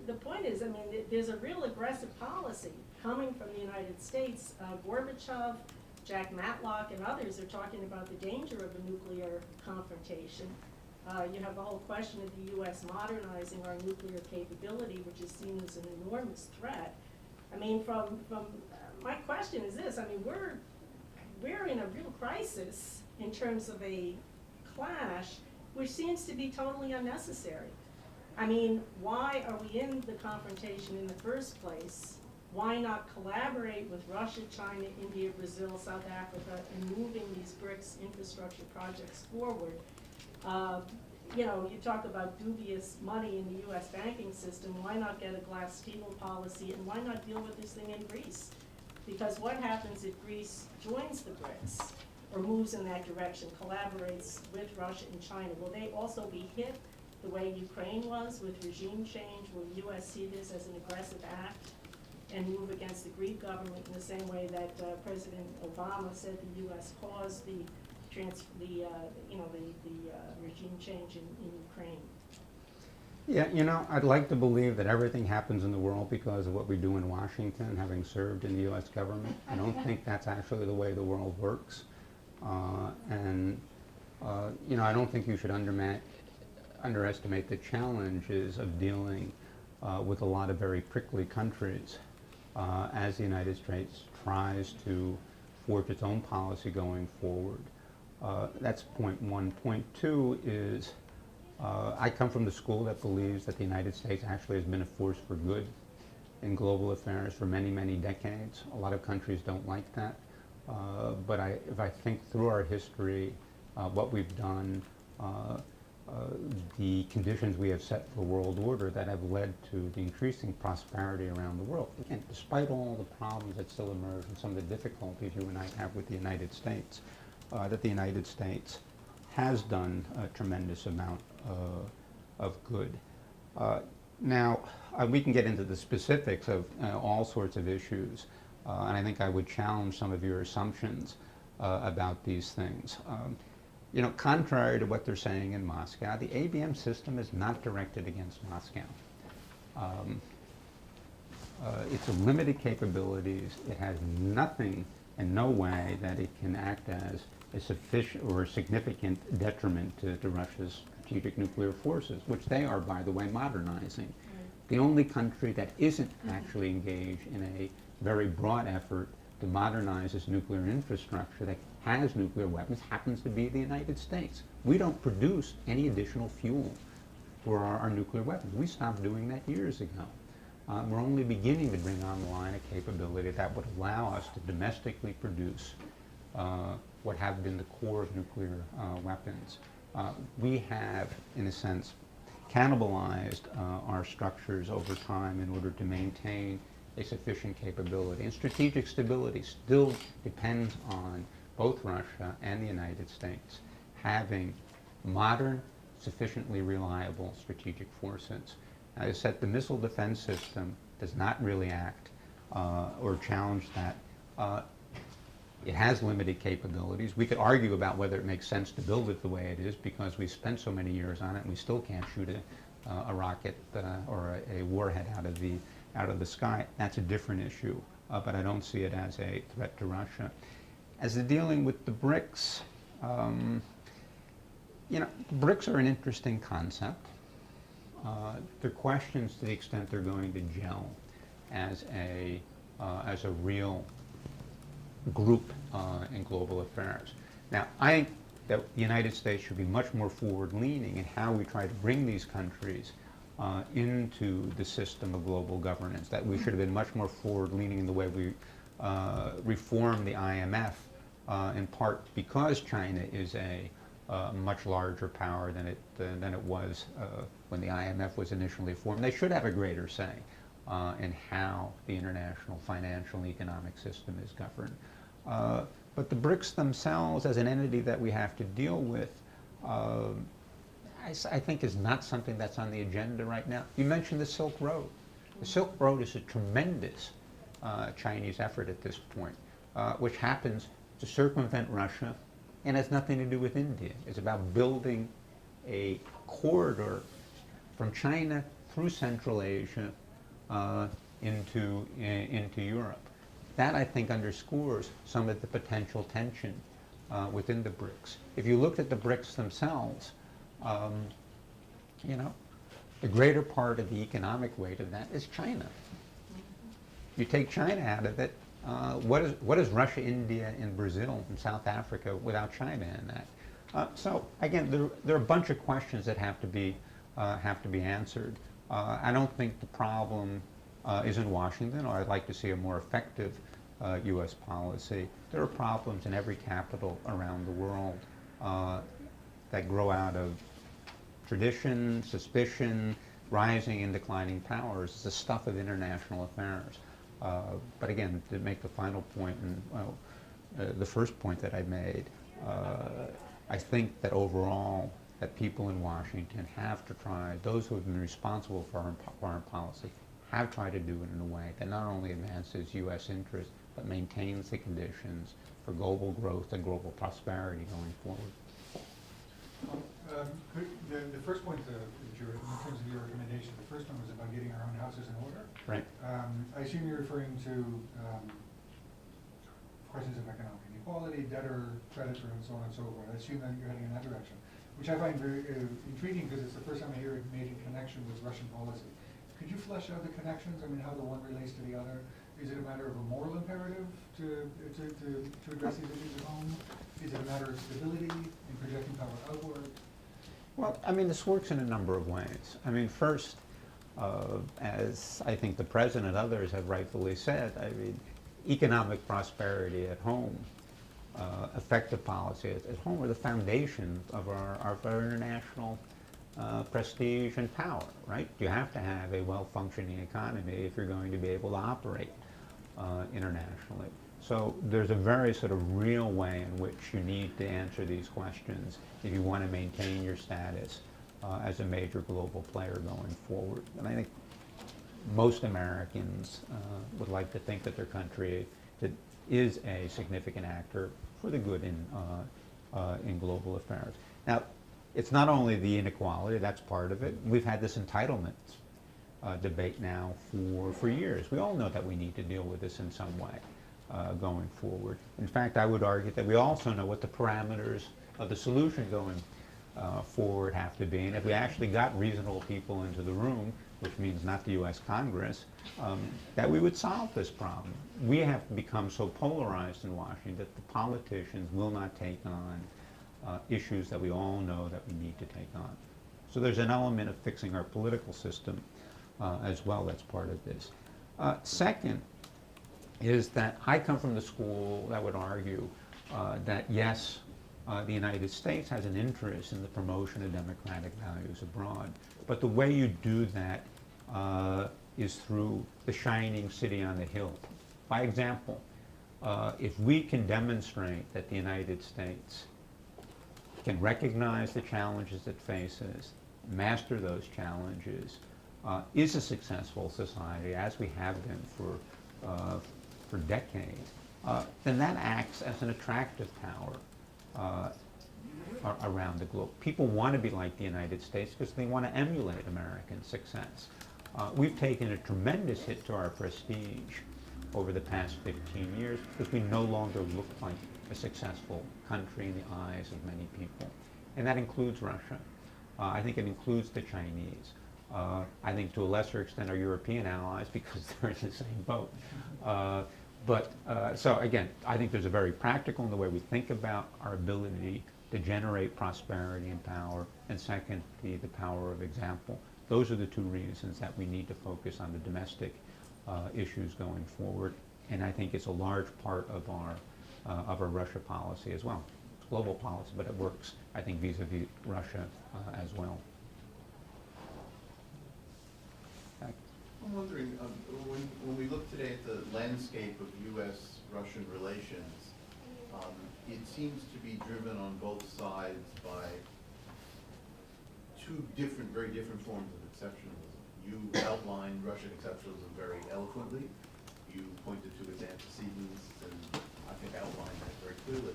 the point is, I mean, there's a real aggressive policy coming from the United States. Gorbachev, Jack Matlock, and others are talking about the danger of a nuclear confrontation. You have the whole question of the U.S. modernizing our nuclear capability, which is seen as an enormous threat. I mean, my question is this, I mean, we're in a real crisis in terms of a clash, which seems to be totally unnecessary. I mean, why are we in the confrontation in the first place? Why not collaborate with Russia, China, India, Brazil, South Africa in moving these BRICS infrastructure projects forward? You know, you talk about dubious money in the US banking system, why not get a Glass-Steagall policy, and why not deal with this thing in Greece? Because what happens if Greece joins the BRICS, or moves in that direction, collaborates with Russia and China? Will they also be hit the way Ukraine was with regime change? Will the US see this as an aggressive act and move against the Greek government in the same way that President Obama said the US caused the regime change in Ukraine? Yeah, you know, I'd like to believe that everything happens in the world because of what we do in Washington, having served in the U.S. government. I don't think that's actually the way the world works. You know, I don't think you should underestimate the challenges of dealing with a lot of very prickly countries as the United States tries to forge its own policy going forward. That's point one. Point two is I come from the school that believes that the United States actually has been a force for good in global affairs for many, many decades. A lot of countries don't like that. But if I think through our history, what we've done, the conditions we have set for world order that have led to the increasing prosperity around the world. And despite all the problems that still emerge and some of the difficulties you and I have with the United States, that the United States has done a tremendous amount of good. Now, we can get into the specifics of all sorts of issues, and I think I would challenge some of your assumptions about these things. You know, contrary to what they're saying in Moscow, the ABM system is not directed against Moscow. It's of limited capabilities. It has nothing and no way that it can act as a sufficient or a significant detriment to Russia's strategic nuclear forces, which they are, by the way, modernizing. The only country that isn't actually engaged in a very broad effort to modernize its nuclear infrastructure that has nuclear weapons happens to be the United States. We don't produce any additional fuel for our nuclear weapons. We stopped doing that years ago. We're only beginning to bring online a capability that would allow us to domestically produce what have been the core of nuclear weapons. We have, in a sense, cannibalized our structures over time in order to maintain a sufficient capability. And strategic stability still depends on both Russia and the United States having modern, sufficiently reliable strategic forces. As I said, the missile defense system does not really act or challenge that. It has limited capabilities. We could argue about whether it makes sense to build it the way it is because we spent so many years on it and we still can't shoot a rocket or a warhead out of the sky. That's a different issue, but I don't see it as a threat to Russia. As to dealing with the BRICS, you know, the BRICS are an interesting concept. They're questions to the extent they're going to gel as a real group in global affairs. Now, I think that the United States should be much more forward-leaning in how we try to bring these countries into the system of global governance, that we should have been much more forward-leaning in the way we reform the IMF, in part because China is a much larger power than it was when the IMF was initially formed. They should have a greater say in how the international financial and economic system is governed. But the BRICS themselves, as an entity that we have to deal with, I think is not something that's on the agenda right now. You mentioned the Silk Road. The Silk Road is a tremendous Chinese effort at this point, which happens to circumvent Russia and has nothing to do with India. It's about building a corridor from China through Central Asia into Europe. That, I think, underscores some of the potential tension within the BRICS. If you looked at the BRICS themselves, you know, the greater part of the economic weight of that is China. you take China out of it, what is Russia, India, and Brazil, and South Africa without China in that? So again, there are a bunch of questions that have to be answered. I don't think the problem is in Washington, or I'd like to see a more effective U.S. policy. There are problems in every capital around the world that grow out of tradition, suspicion, rising and declining powers. It's the stuff of international affairs. But again, to make the final point, and the first point that I made, I think that overall, that people in Washington have to try, those who have been responsible for foreign policy, have tried to do it in a way that not only advances U.S. interests, but maintains the conditions for global growth and global prosperity going forward. The first point, in terms of your recommendation, the first one was about getting our own houses in order. Right. I assume you're referring to questions of economic inequality, debtor, creditor, and so on and so forth. I assume that you're heading in that direction, which I find very intriguing because it's the first time I hear it made in connection with Russian policy. Could you flesh out the connections? I mean, how the one relates to the other? Is it a matter of a moral imperative to address these issues at home? Is it a matter of stability in projecting power outward? Well, I mean, this works in a number of ways. I mean, first, as I think the President and others have rightfully said, I mean, economic prosperity at home, effective policy at home are the foundation of our international prestige and power, right? You have to have a well-functioning economy if you're going to be able to operate internationally. So there's a very sort of real way in which you need to answer these questions if you want to maintain your status as a major global player going forward. And I think most Americans would like to think that their country is a significant actor for the good in global affairs. Now, it's not only the inequality, that's part of it. We've had this entitlement debate now for years. We all know that we need to deal with this in some way going forward. In fact, I would argue that we also know what the parameters of the solution going forward have to be. And if we actually got reasonable people into the room, which means not the U.S. Congress, that we would solve this problem. We have become so polarized in Washington that the politicians will not take on issues that we all know that we need to take on. So there's an element of fixing our political system as well that's part of this. Second is that I come from the school that would argue that yes, the United States has an interest in the promotion of democratic values abroad, but the way you do that is through the shining city on the hill. By example, if we can demonstrate that the United States can recognize the challenges it faces, master those challenges, is a successful society, as we have been for decades, then that acts as an attractive power around the globe. People want to be like the United States because they want to emulate American success. We've taken a tremendous hit to our prestige over the past 15 years because we no longer look like a successful country in the eyes of many people. And that includes Russia. I think it includes the Chinese. I think to a lesser extent our European allies because they're in the same boat. So again, I think there's a very practical in the way we think about our ability to generate prosperity and power, and second, the power of example. Those are the two reasons that we need to focus on the domestic issues going forward, and I think it's a large part of our Russia policy as well. It's global policy, but it works, I think, vis-a-vis Russia as well. I'm wondering, when we look today at the landscape of U.S.-Russian relations, it seems to be driven on both sides by two very different forms of exceptionalism. You outlined Russian exceptionalism very eloquently. You pointed to its antecedents and I think outlined that very clearly.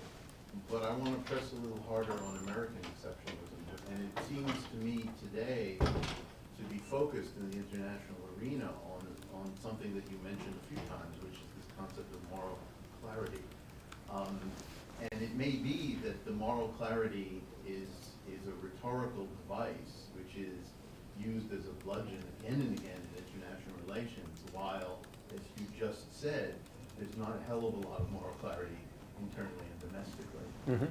But I want to press a little harder on American exceptionalism. And it seems to me today to be focused in the international arena on something that you mentioned a few times, which is this concept of moral clarity. And it may be that the moral clarity is a rhetorical device, which is used as a bludgeon again and again in international relations, while, as you just said, there's not a hell of a lot of moral clarity internally and domestically.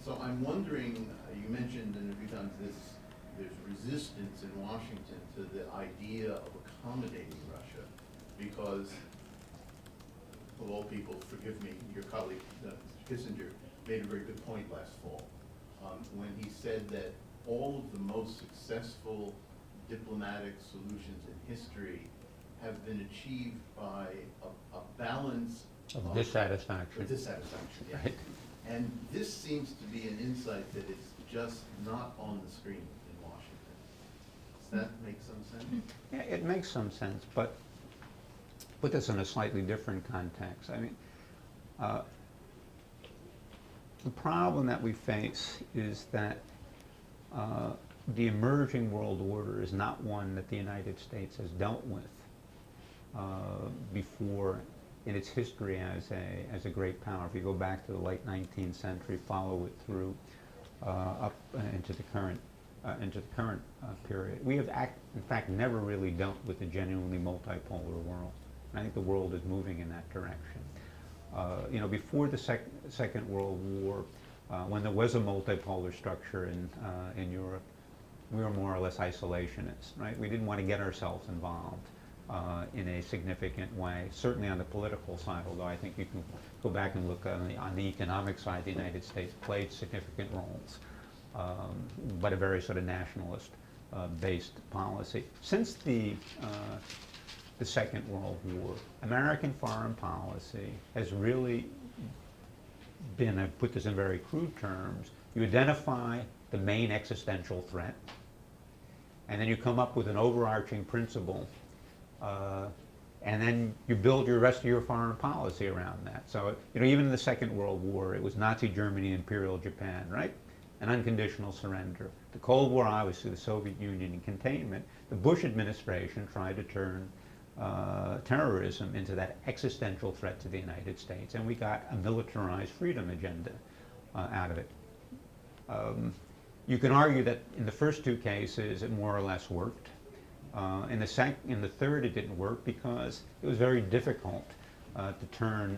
So I'm wondering, you mentioned in a few times there's resistance in Washington to the idea of accommodating Russia because, of all people, forgive me, your colleague Kissinger made a very good point last fall when he said that all of the most successful diplomatic solutions in history have been achieved by a balance Of dissatisfaction. Dissatisfaction, yeah. Right. And this seems to be an insight that is just not on the screen in Washington. Does that make some sense? Yeah, it makes some sense, but put this in a slightly different context. I mean, the problem that we face is that the emerging world order is not one that the United States has dealt with before in its history as a great power. If you go back to the late 19th century, follow it through up into the current period, we have in fact never really dealt with a genuinely multipolar world. And I think the world is moving in that direction. You know, before the Second World War, when there was a multipolar structure in Europe, we were more or less isolationists, right? We didn't want to get ourselves involved in a significant way, certainly on the political side, although I think you can go back and look on the economic side, the United States played significant roles, but a very sort of nationalist based policy. Since the Second World War, American foreign policy has really been, I put this in very crude terms, you identify the main existential threat, and then you come up with an overarching principle, and then you build your rest of your foreign policy around that. So, you know, even in the Second World War, it was Nazi Germany, Imperial Japan, right? An unconditional surrender. The Cold War, obviously, the Soviet Union and containment. The Bush administration tried to turn terrorism into that existential threat to the United States, and we got a militarized freedom agenda out of it. You can argue that in the first two cases it more or less worked. In the third it didn't work because it was very difficult to turn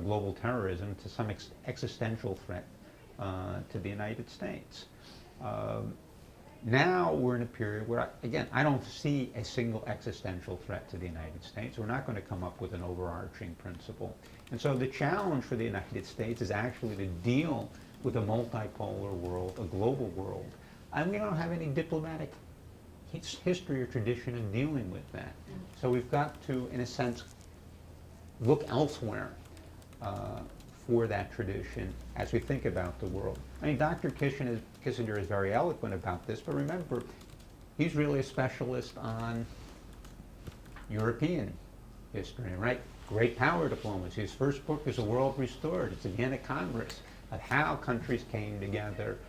global terrorism to some existential threat to the United States. Now we're in a period where, again, I don't see a single existential threat to the United States. We're not going to come up with an overarching principle. And so the challenge for the United States is actually to deal with a multipolar world, a global world. And we don't have any diplomatic history or tradition in dealing with that. So we've got to, in a sense, look elsewhere for that tradition as we think about the world. I mean, Dr. Kissinger is very eloquent about this, but remember, he's really a specialist on European history, right? Great power diplomacy. His first book is A World Restored. It's a Vienna Congress of how countries came together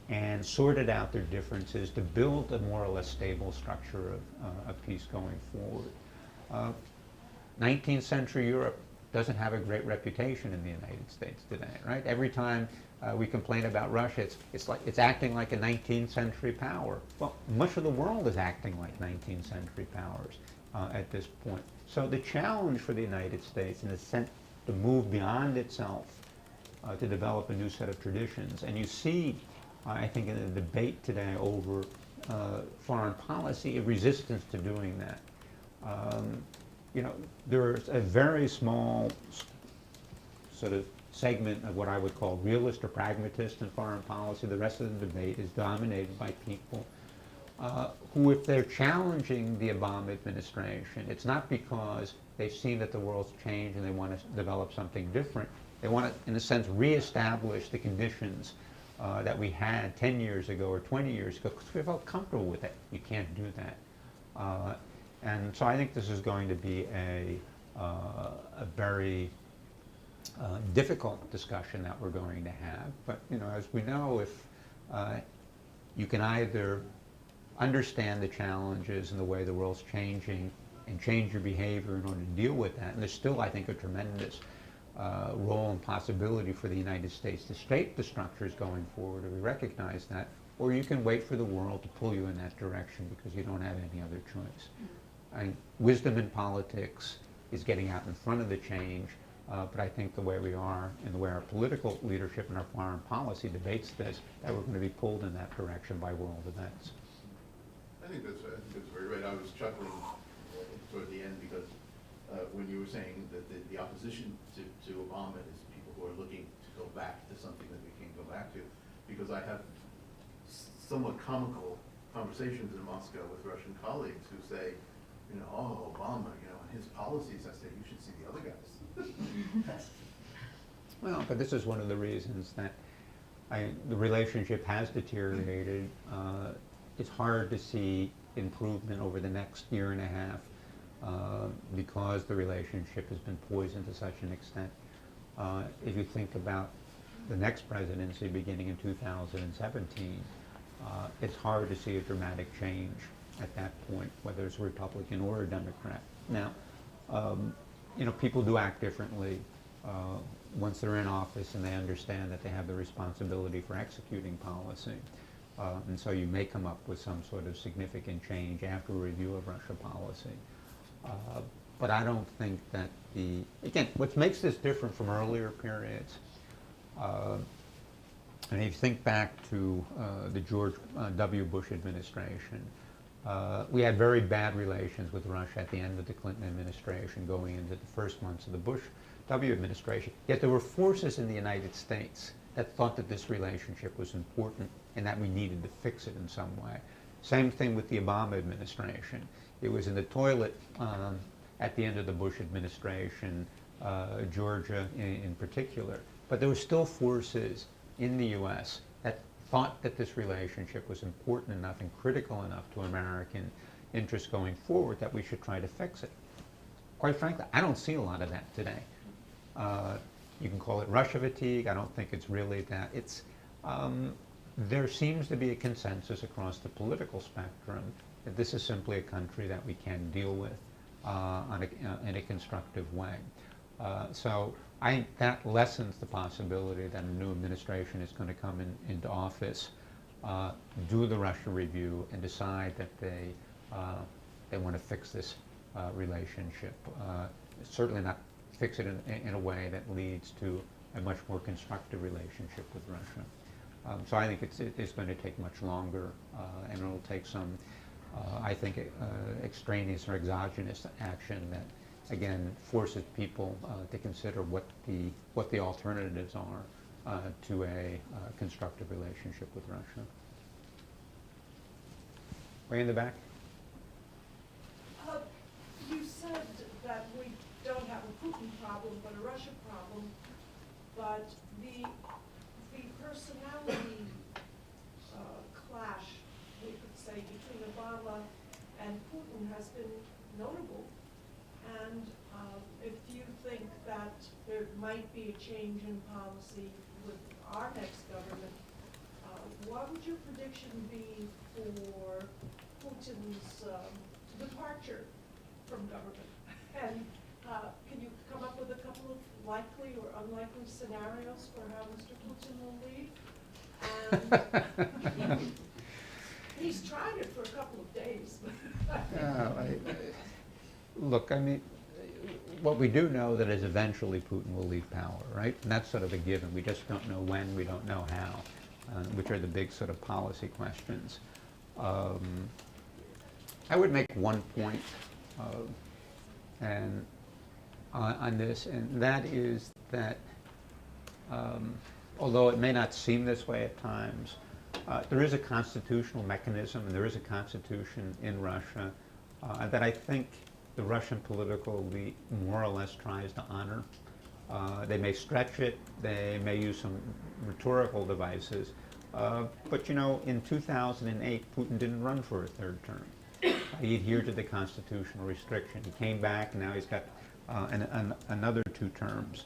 and sorted out their differences to build a more or less stable structure of peace going forward. 19th century Europe doesn't have a great reputation in the United States today, right? Every time we complain about Russia, it's acting like a 19th century power. Well, much of the world is acting like 19th century powers at this point. So the challenge for the United States, in a sense, to move beyond itself, to develop a new set of traditions. And you see, I think, in the debate today over foreign policy, a resistance to doing that. You know, there's a very small sort of segment of what I would call realist or pragmatist in foreign policy. The rest of the debate is dominated by people who, if they're challenging the Obama administration, it's not because they've seen that the world's changed and they want to develop something different. They want to, in a sense, reestablish the conditions that we had 10 years ago or 20 years ago because we felt comfortable with it. You can't do that. And so I think this is going to be a very difficult discussion that we're going to have. But, you know, as we know, if you can either understand the challenges and the way the world's changing and change your behavior in order to deal with that, and there's still, I think, a tremendous role and possibility for the United States to shape the structures going forward, and we recognize that, or you can wait for the world to pull you in that direction because you don't have any other choice. And wisdom in politics, is getting out in front of the change. But I think the way we are and the way our political leadership and our foreign policy debates this, that we're going to be pulled in that direction by world events. I think that's very right. I was chuckling toward the end because when you were saying that the opposition to Obama is people who are looking to go back to something that we can't go back to, because I have somewhat comical conversations in Moscow with Russian colleagues who say, you know, oh, Obama, you know, and his policies. I say, you should see the other guys. Well, but this is one of the reasons that the relationship has deteriorated. It's hard to see improvement over the next year and a half because the relationship has been poisoned to such an extent. If you think about the next presidency beginning in 2017, it's hard to see a dramatic change at that point, whether it's a Republican or a Democrat. Now, you know, people do act differently once they're in office and they understand that they have the responsibility for executing policy. And so you may come up with some sort of significant change after a review of Russia policy. But I don't think that again, what makes this different from earlier periods, and if you think back to the George W. Bush administration, we had very bad relations with Russia at the end of the Clinton administration going into the first months of the Bush W. administration. Yet there were forces in the United States that thought that this relationship was important and that we needed to fix it in some way. Same thing with the Obama administration. It was in the toilet at the end of the Bush administration, Georgia in particular. But there were still forces in the U.S. that thought that this relationship was important enough and critical enough to American interests going forward that we should try to fix it. Quite frankly, I don't see a lot of that today. You can call it Russia fatigue. I don't think it's really that. There seems to be a consensus across the political spectrum that this is simply a country that we can deal with in a constructive way. So I think that lessens the possibility that a new administration is going to come into office, do the Russia review, and decide that they want to fix this relationship. Certainly not fix it in a way that leads to a much more constructive relationship with Russia. So I think it's going to take much longer, and it'll take some, I think, extraneous or exogenous action that, again, forces people to consider what the alternatives are to a constructive relationship with Russia. Way in the back. You said that we don't have a Putin problem, but a Russia problem. But the personality clash, we could say, between Obama and Putin has been notable. And if you think that there might be a change in policy with our next government, what would your prediction be for Putin's departure from government? And can you come up with a couple of likely or unlikely scenarios for how Mr. Putin will leave? And he's tried it for a couple of days. Look, I mean, what we do know that is eventually Putin will leave power, right? And that's sort of a given. We just don't know when, we don't know how, which are the big sort of policy questions. I would make one point on this, and that is that although it may not seem this way at times, there is a constitutional mechanism and there is a constitution in Russia that I think the Russian political elite more or less tries to honor. They may stretch it, they may use some rhetorical devices, but you know, in 2008, Putin didn't run for a third term. He adhered to the constitutional restriction. He came back, and now he's got another 2 terms.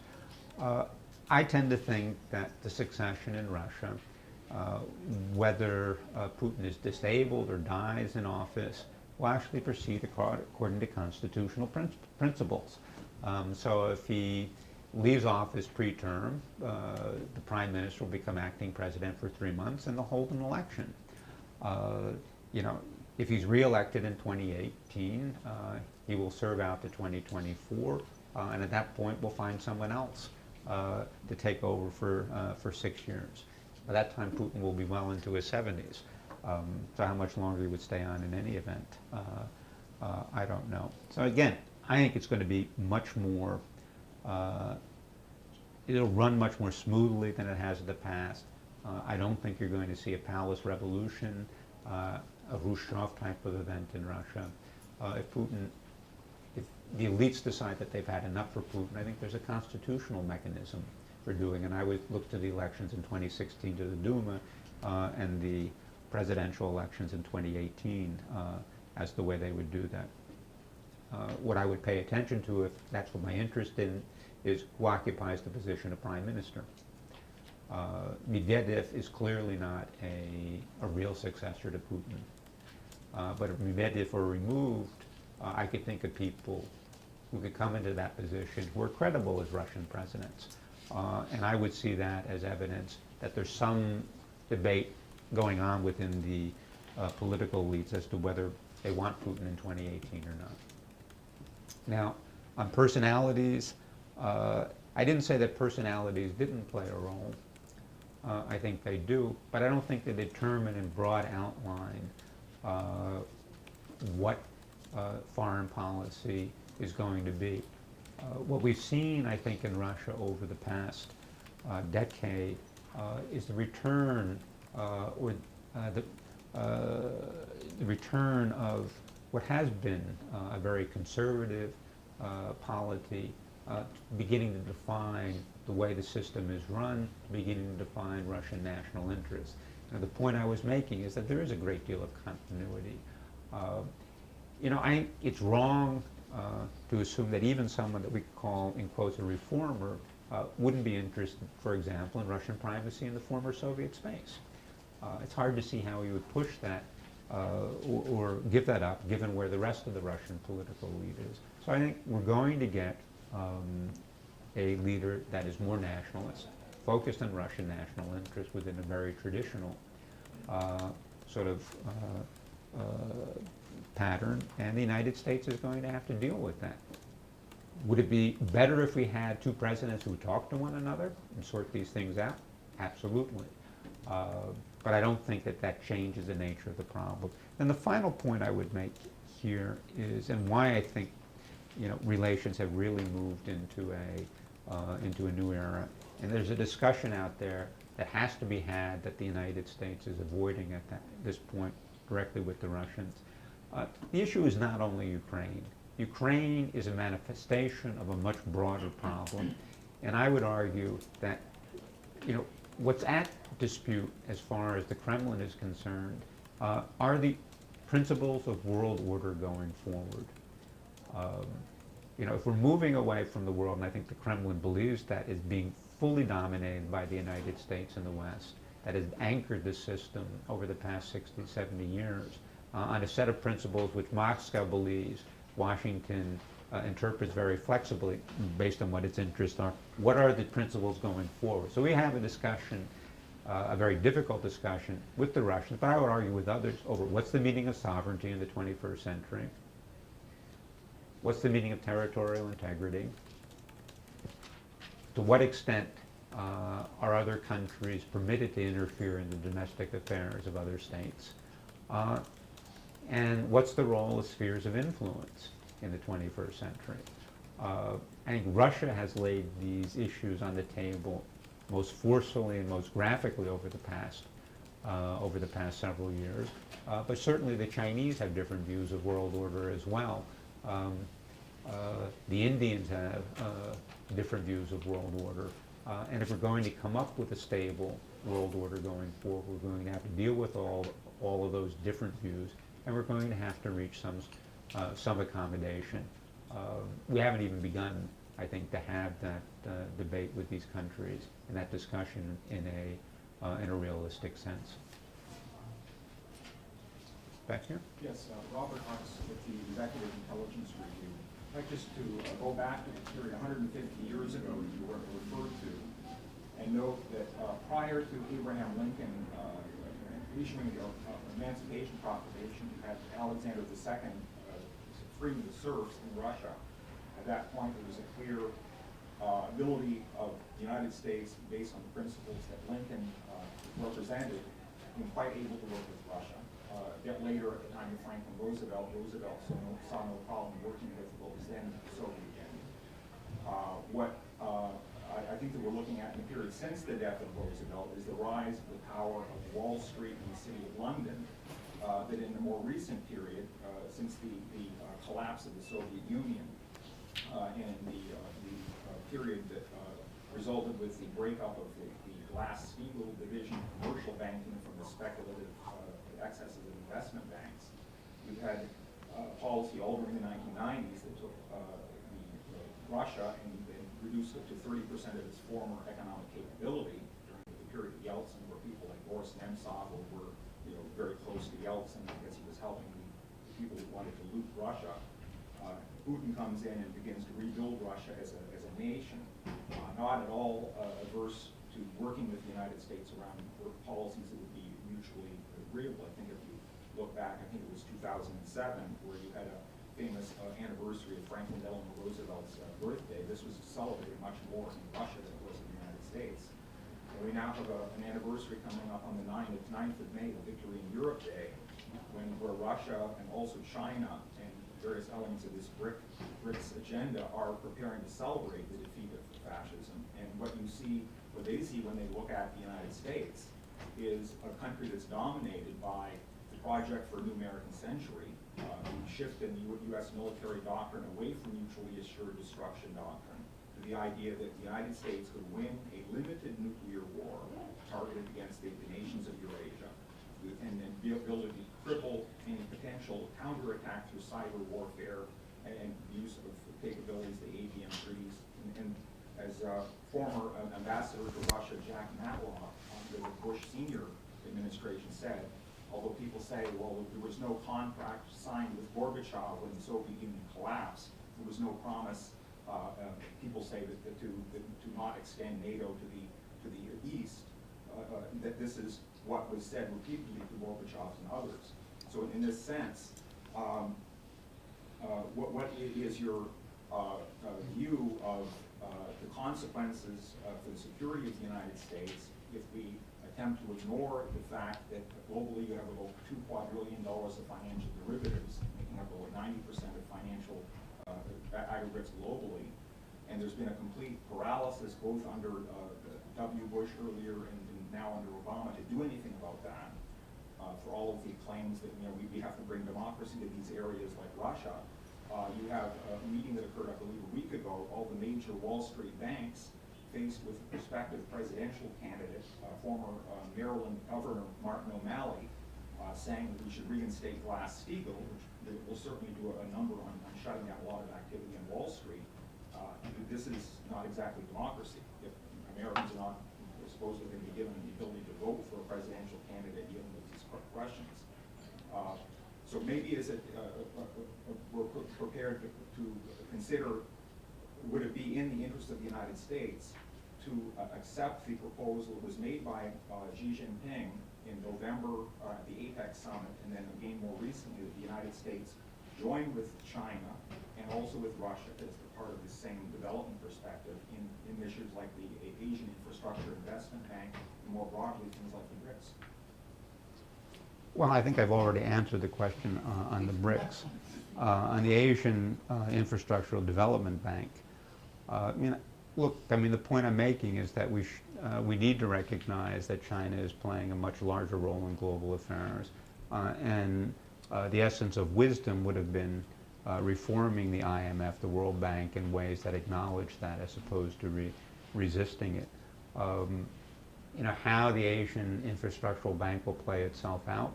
I tend to think that the succession in Russia, whether Putin is disabled or dies in office, will actually proceed according to constitutional principles. So if he leaves office pre-term, the prime minister will become acting president for 3 months, and they'll hold an election. You know, If he's reelected in 2018, he will serve out to 2024, and at that point, we'll find someone else to take over for 6 years. By that time, Putin will be well into his 70s. So how much longer he would stay on in any event, I don't know. So again, I think it's going to be much more, it'll run much more smoothly than it has in the past. I don't think you're going to see a palace revolution, a Khrushchev type of event in Russia. If the elites decide that they've had enough for Putin, I think there's a constitutional mechanism for doing, and I would look to the elections in 2016 to the Duma and the presidential elections in 2018 as the way they would do that. What I would pay attention to, if that's what my interest in, is who occupies the position of prime minister. Medvedev is clearly not a real successor to Putin. But if Medvedev were removed, I could think of people who could come into that position who are credible as Russian presidents. And I would see that as evidence that there's some debate going on within the political elites as to whether they want Putin in 2018 or not. Now, on personalities, I didn't say that personalities didn't play a role. I think they do, but I don't think they determine in broad outline what foreign policy is going to be. What we've seen, I think, in Russia over the past decade is the return the return of what has been a very conservative polity, beginning to define the way the system is run, beginning to define Russian national interests. Now, the point I was making is that there is a great deal of continuity. You know, I think it's wrong to assume that even someone that we call, in quotes, a reformer wouldn't be interested, for example, in Russian primacy in the former Soviet space. It's hard to see how he would push that or give that up, given where the rest of the Russian political elite is. So I think we're going to get a leader that is more nationalist, focused on Russian national interests within a very traditional sort of pattern, and the United States is going to have to deal with that. Would it be better if we had two presidents who talk to one another and sort these things out? Absolutely. But I don't think that that changes the nature of the problem. And the final point I would make here is, and why I think, you know, relations have really moved into a new era. And there's a discussion out there that has to be had that the United States is avoiding at this point directly with the Russians. The issue is not only Ukraine. Ukraine is a manifestation of a much broader problem. And I would argue that, you know, what's at dispute as far as the Kremlin is concerned are the principles of world order going forward. You know, if we're moving away from the world, and I think the Kremlin believes that, is being fully dominated by the United States and the West, that has anchored the system over the past 60, 70 years on a set of principles which Moscow believes Washington interprets very flexibly based on what its interests are. What are the principles going forward? So we have a discussion, a very difficult discussion with the Russians, but I would argue with others over what's the meaning of sovereignty in the 21st century? What's the meaning of territorial integrity? To what extent are other countries permitted to interfere in the domestic affairs of other states? And what's the role of spheres of influence in the 21st century? I think Russia has laid these issues on the table most forcefully and most graphically over the past several years. But certainly the Chinese have different views of world order as well. The Indians have different views of world order. And if we're going to come up with a stable world order going forward, we're going to have to deal with all of those different views, and we're going to have to reach some accommodation. We haven't even begun, I think, to have that debate with these countries and that discussion in a realistic sense. Back here? Yes, Robert Hux with the Executive Intelligence Review. I'd like just to go back to the period 150 years ago that you referred to, and note that prior to Abraham Lincoln issuing the Emancipation Proclamation, you had Alexander II freeing the serfs in Russia. At that point, there was a clear ability of the United States, based on the principles that Lincoln represented, being quite able to work with Russia. A bit later, at the time of Franklin Roosevelt, saw no problem working with what was then the Soviet Union. I think that we're looking at in the period since the death of Roosevelt is the rise of the power of Wall Street in the city of London, that in the more recent period, since the collapse of the Soviet Union, and the period that resulted with the breakup of the Glass-Steagall division of commercial banking from the speculative excesses of investment banks, we've had policy all during the 1990s that took Russia and reduced it to 30% of its former economic capability during the period of Yeltsin, where people like Boris Nemtsov were very close to Yeltsin because he was helping the people who wanted to loot Russia. Putin comes in and begins to rebuild Russia as a nation, not at all averse to working with the United States around policies that would be mutually agreeable. I think if you look back, I think it was 2007, where you had a famous anniversary of Franklin Delano Roosevelt's birthday. This was celebrated much more in Russia than it was in the United States. And we now have an anniversary coming up on the 9th of May, the Victory in Europe Day, where Russia and also China and various elements of this BRICS agenda are preparing to celebrate the defeat of fascism. And what they see when they look at the United States is a country that's dominated by the project for a new American century, the shift in the U.S. military doctrine away from mutually assured destruction doctrine to the idea that the United States could win a limited nuclear war targeted against the nations of Eurasia, and then be able to cripple any potential counterattack through cyber warfare and use of capabilities, the ABM treaties. And as former ambassador to Russia, Jack Matlock, under the Bush Senior administration said, although people say, well, there was no contract signed with Gorbachev when the Soviet Union collapsed, there was no promise, people say that to not extend NATO to the east, that this is what was said repeatedly to Gorbachev and others. So in this sense, what is your view of the consequences for the security of the United States if we attempt to ignore the fact that globally you have about $2 quadrillion of financial derivatives, making up over 90% of financial aggregates globally, and there's been a complete paralysis both under W. Bush earlier and now under Obama to do anything about that. For all of the claims that we have to bring democracy to these areas like Russia. You have a meeting that occurred, I believe, a week ago. All the major Wall Street banks faced with a prospective presidential candidate, former Maryland Governor Martin O'Malley, saying that we should reinstate Glass-Steagall, which will certainly do a number on shutting down a lot of activity on Wall Street. This is not exactly democracy. If Americans are not supposedly going to be given the ability to vote for a presidential candidate dealing with these questions. So maybe we're prepared to consider, would it be in the interest of the United States to accept the proposal that was made by Xi Jinping in November at the APEC summit, and then again more recently that the United States joined with China and also with Russia as part of the same development perspective in issues like the Asian Infrastructure Investment Bank and more broadly things like the BRICS? Well, I think I've already answered the question on the BRICS. On the Asian Infrastructural Development Bank, the point I'm making is that we need to recognize that China is playing a much larger role in global affairs, and the essence of wisdom would have been reforming the IMF, the World Bank, in ways that acknowledge that as opposed to resisting it. How the Asian Infrastructural Bank will play itself out,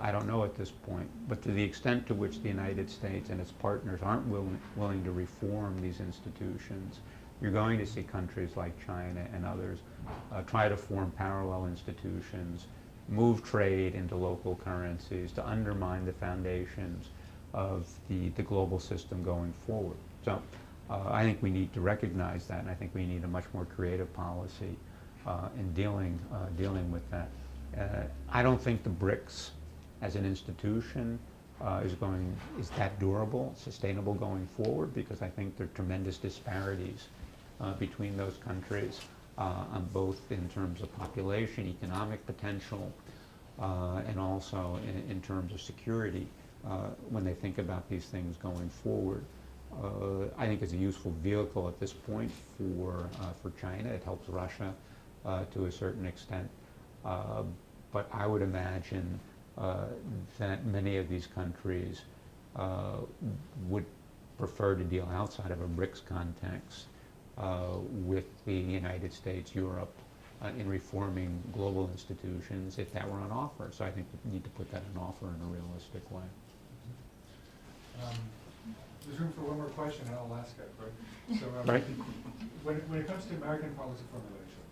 I don't know at this point, but to the extent to which the United States and its partners aren't willing to reform these institutions, you're going to see countries like China and others try to form parallel institutions, move trade into local currencies to undermine the foundations of the global system going forward. So I think we need to recognize that, and I think we need a much more creative policy in dealing with that. I don't think the BRICS as an institution is that durable, sustainable going forward, because I think there are tremendous disparities between those countries on both in terms of population, economic potential, and also in terms of security when they think about these things going forward. I think it's a useful vehicle at this point for China. It helps Russia to a certain extent. But I would imagine that many of these countries would prefer to deal outside of a BRICS context with the United States, Europe, in reforming global institutions if that were on offer. So I think we need to put that on offer in a realistic way. There's room for one more question, and I'll ask it. Right? So, Right. When it comes to American policy formulation,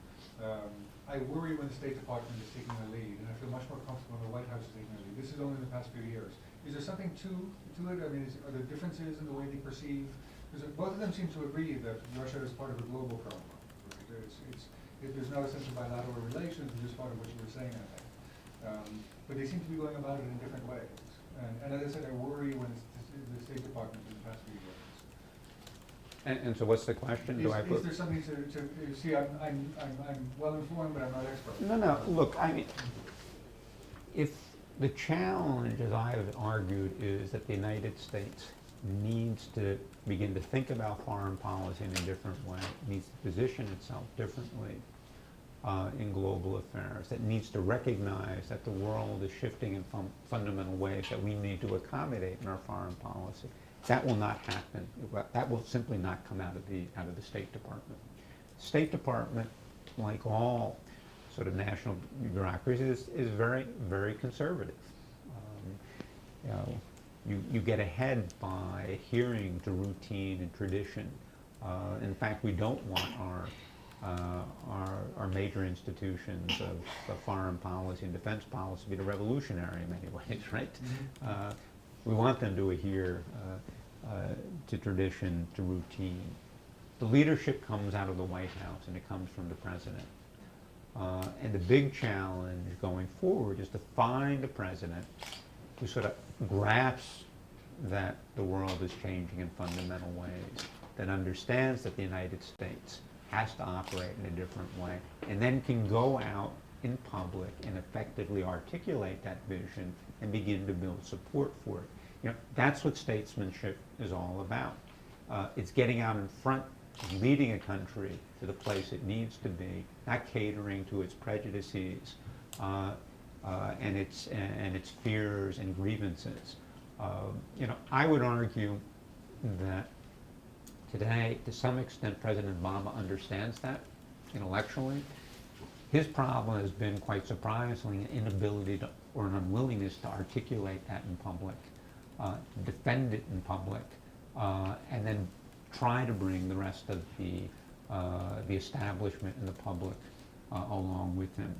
I worry when the State Department is taking the lead, and I feel much more comfortable when the White House is taking the lead. This is only in the past few years. Is there something to it? I mean, are there differences in the way they perceive? Because both of them seem to agree that Russia is part of a global problem. Right? There's not a sense of bilateral relations, which is part of what you were saying, I think. But they seem to be going about it in different ways. And as I said, I worry when the State Department in the past few years. And so what's the question? Is there something to see? I'm well informed, but I'm not expert. No. Look, I mean, if the challenge, as I have argued, is that the United States needs to begin to think about foreign policy in a different way, needs to position itself differently in global affairs, that needs to recognize that the world is shifting in fundamental ways that we need to accommodate in our foreign policy. That will not happen. That will simply not come out of the State Department. State Department, like all sort of national bureaucracies, is very, very conservative. You get ahead by adhering to routine and tradition. In fact, we don't want our major institutions of foreign policy and defense policy to be revolutionary in many ways, right? We want them to adhere to tradition, to routine. The leadership comes out of the White House, and it comes from the president. And the big challenge going forward is to find a president who sort of grasps that the world is changing in fundamental ways, that understands that the United States has to operate in a different way, and then can go out in public and effectively articulate that vision and begin to build support for it. You know, that's what statesmanship is all about. It's getting out in front, leading a country to the place it needs to be, not catering to its prejudices and its fears and grievances. You know, I would argue that today, to some extent, President Obama understands that intellectually. His problem has been, quite surprisingly, an inability to, or an unwillingness to articulate that in public, defend it in public, and then try to bring the rest of the establishment and the public along with him.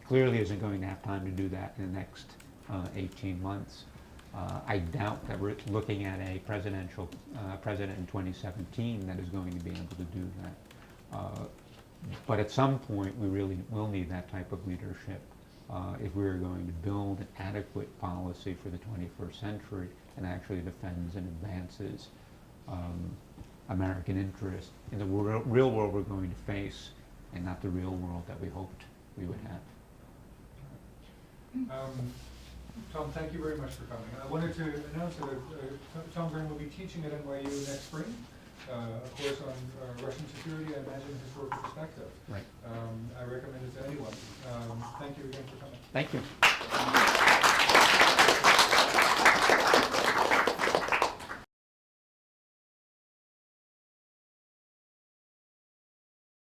Clearly isn't going to have time to do that in the next 18 months. I doubt that we're looking at a presidential president in 2017 that is going to be able to do that. But at some point, we really will need that type of leadership if we're going to build an adequate policy for the 21st century and actually defends and advances American interests in the real world we're going to face, and not the real world that we hoped we would have. Tom, thank you very much for coming. I wanted to announce that Tom Green will be teaching at NYU next spring, a course on Russian security, I imagine, historical perspective. Right. I recommend it to anyone. Thank you again for coming. Thank you.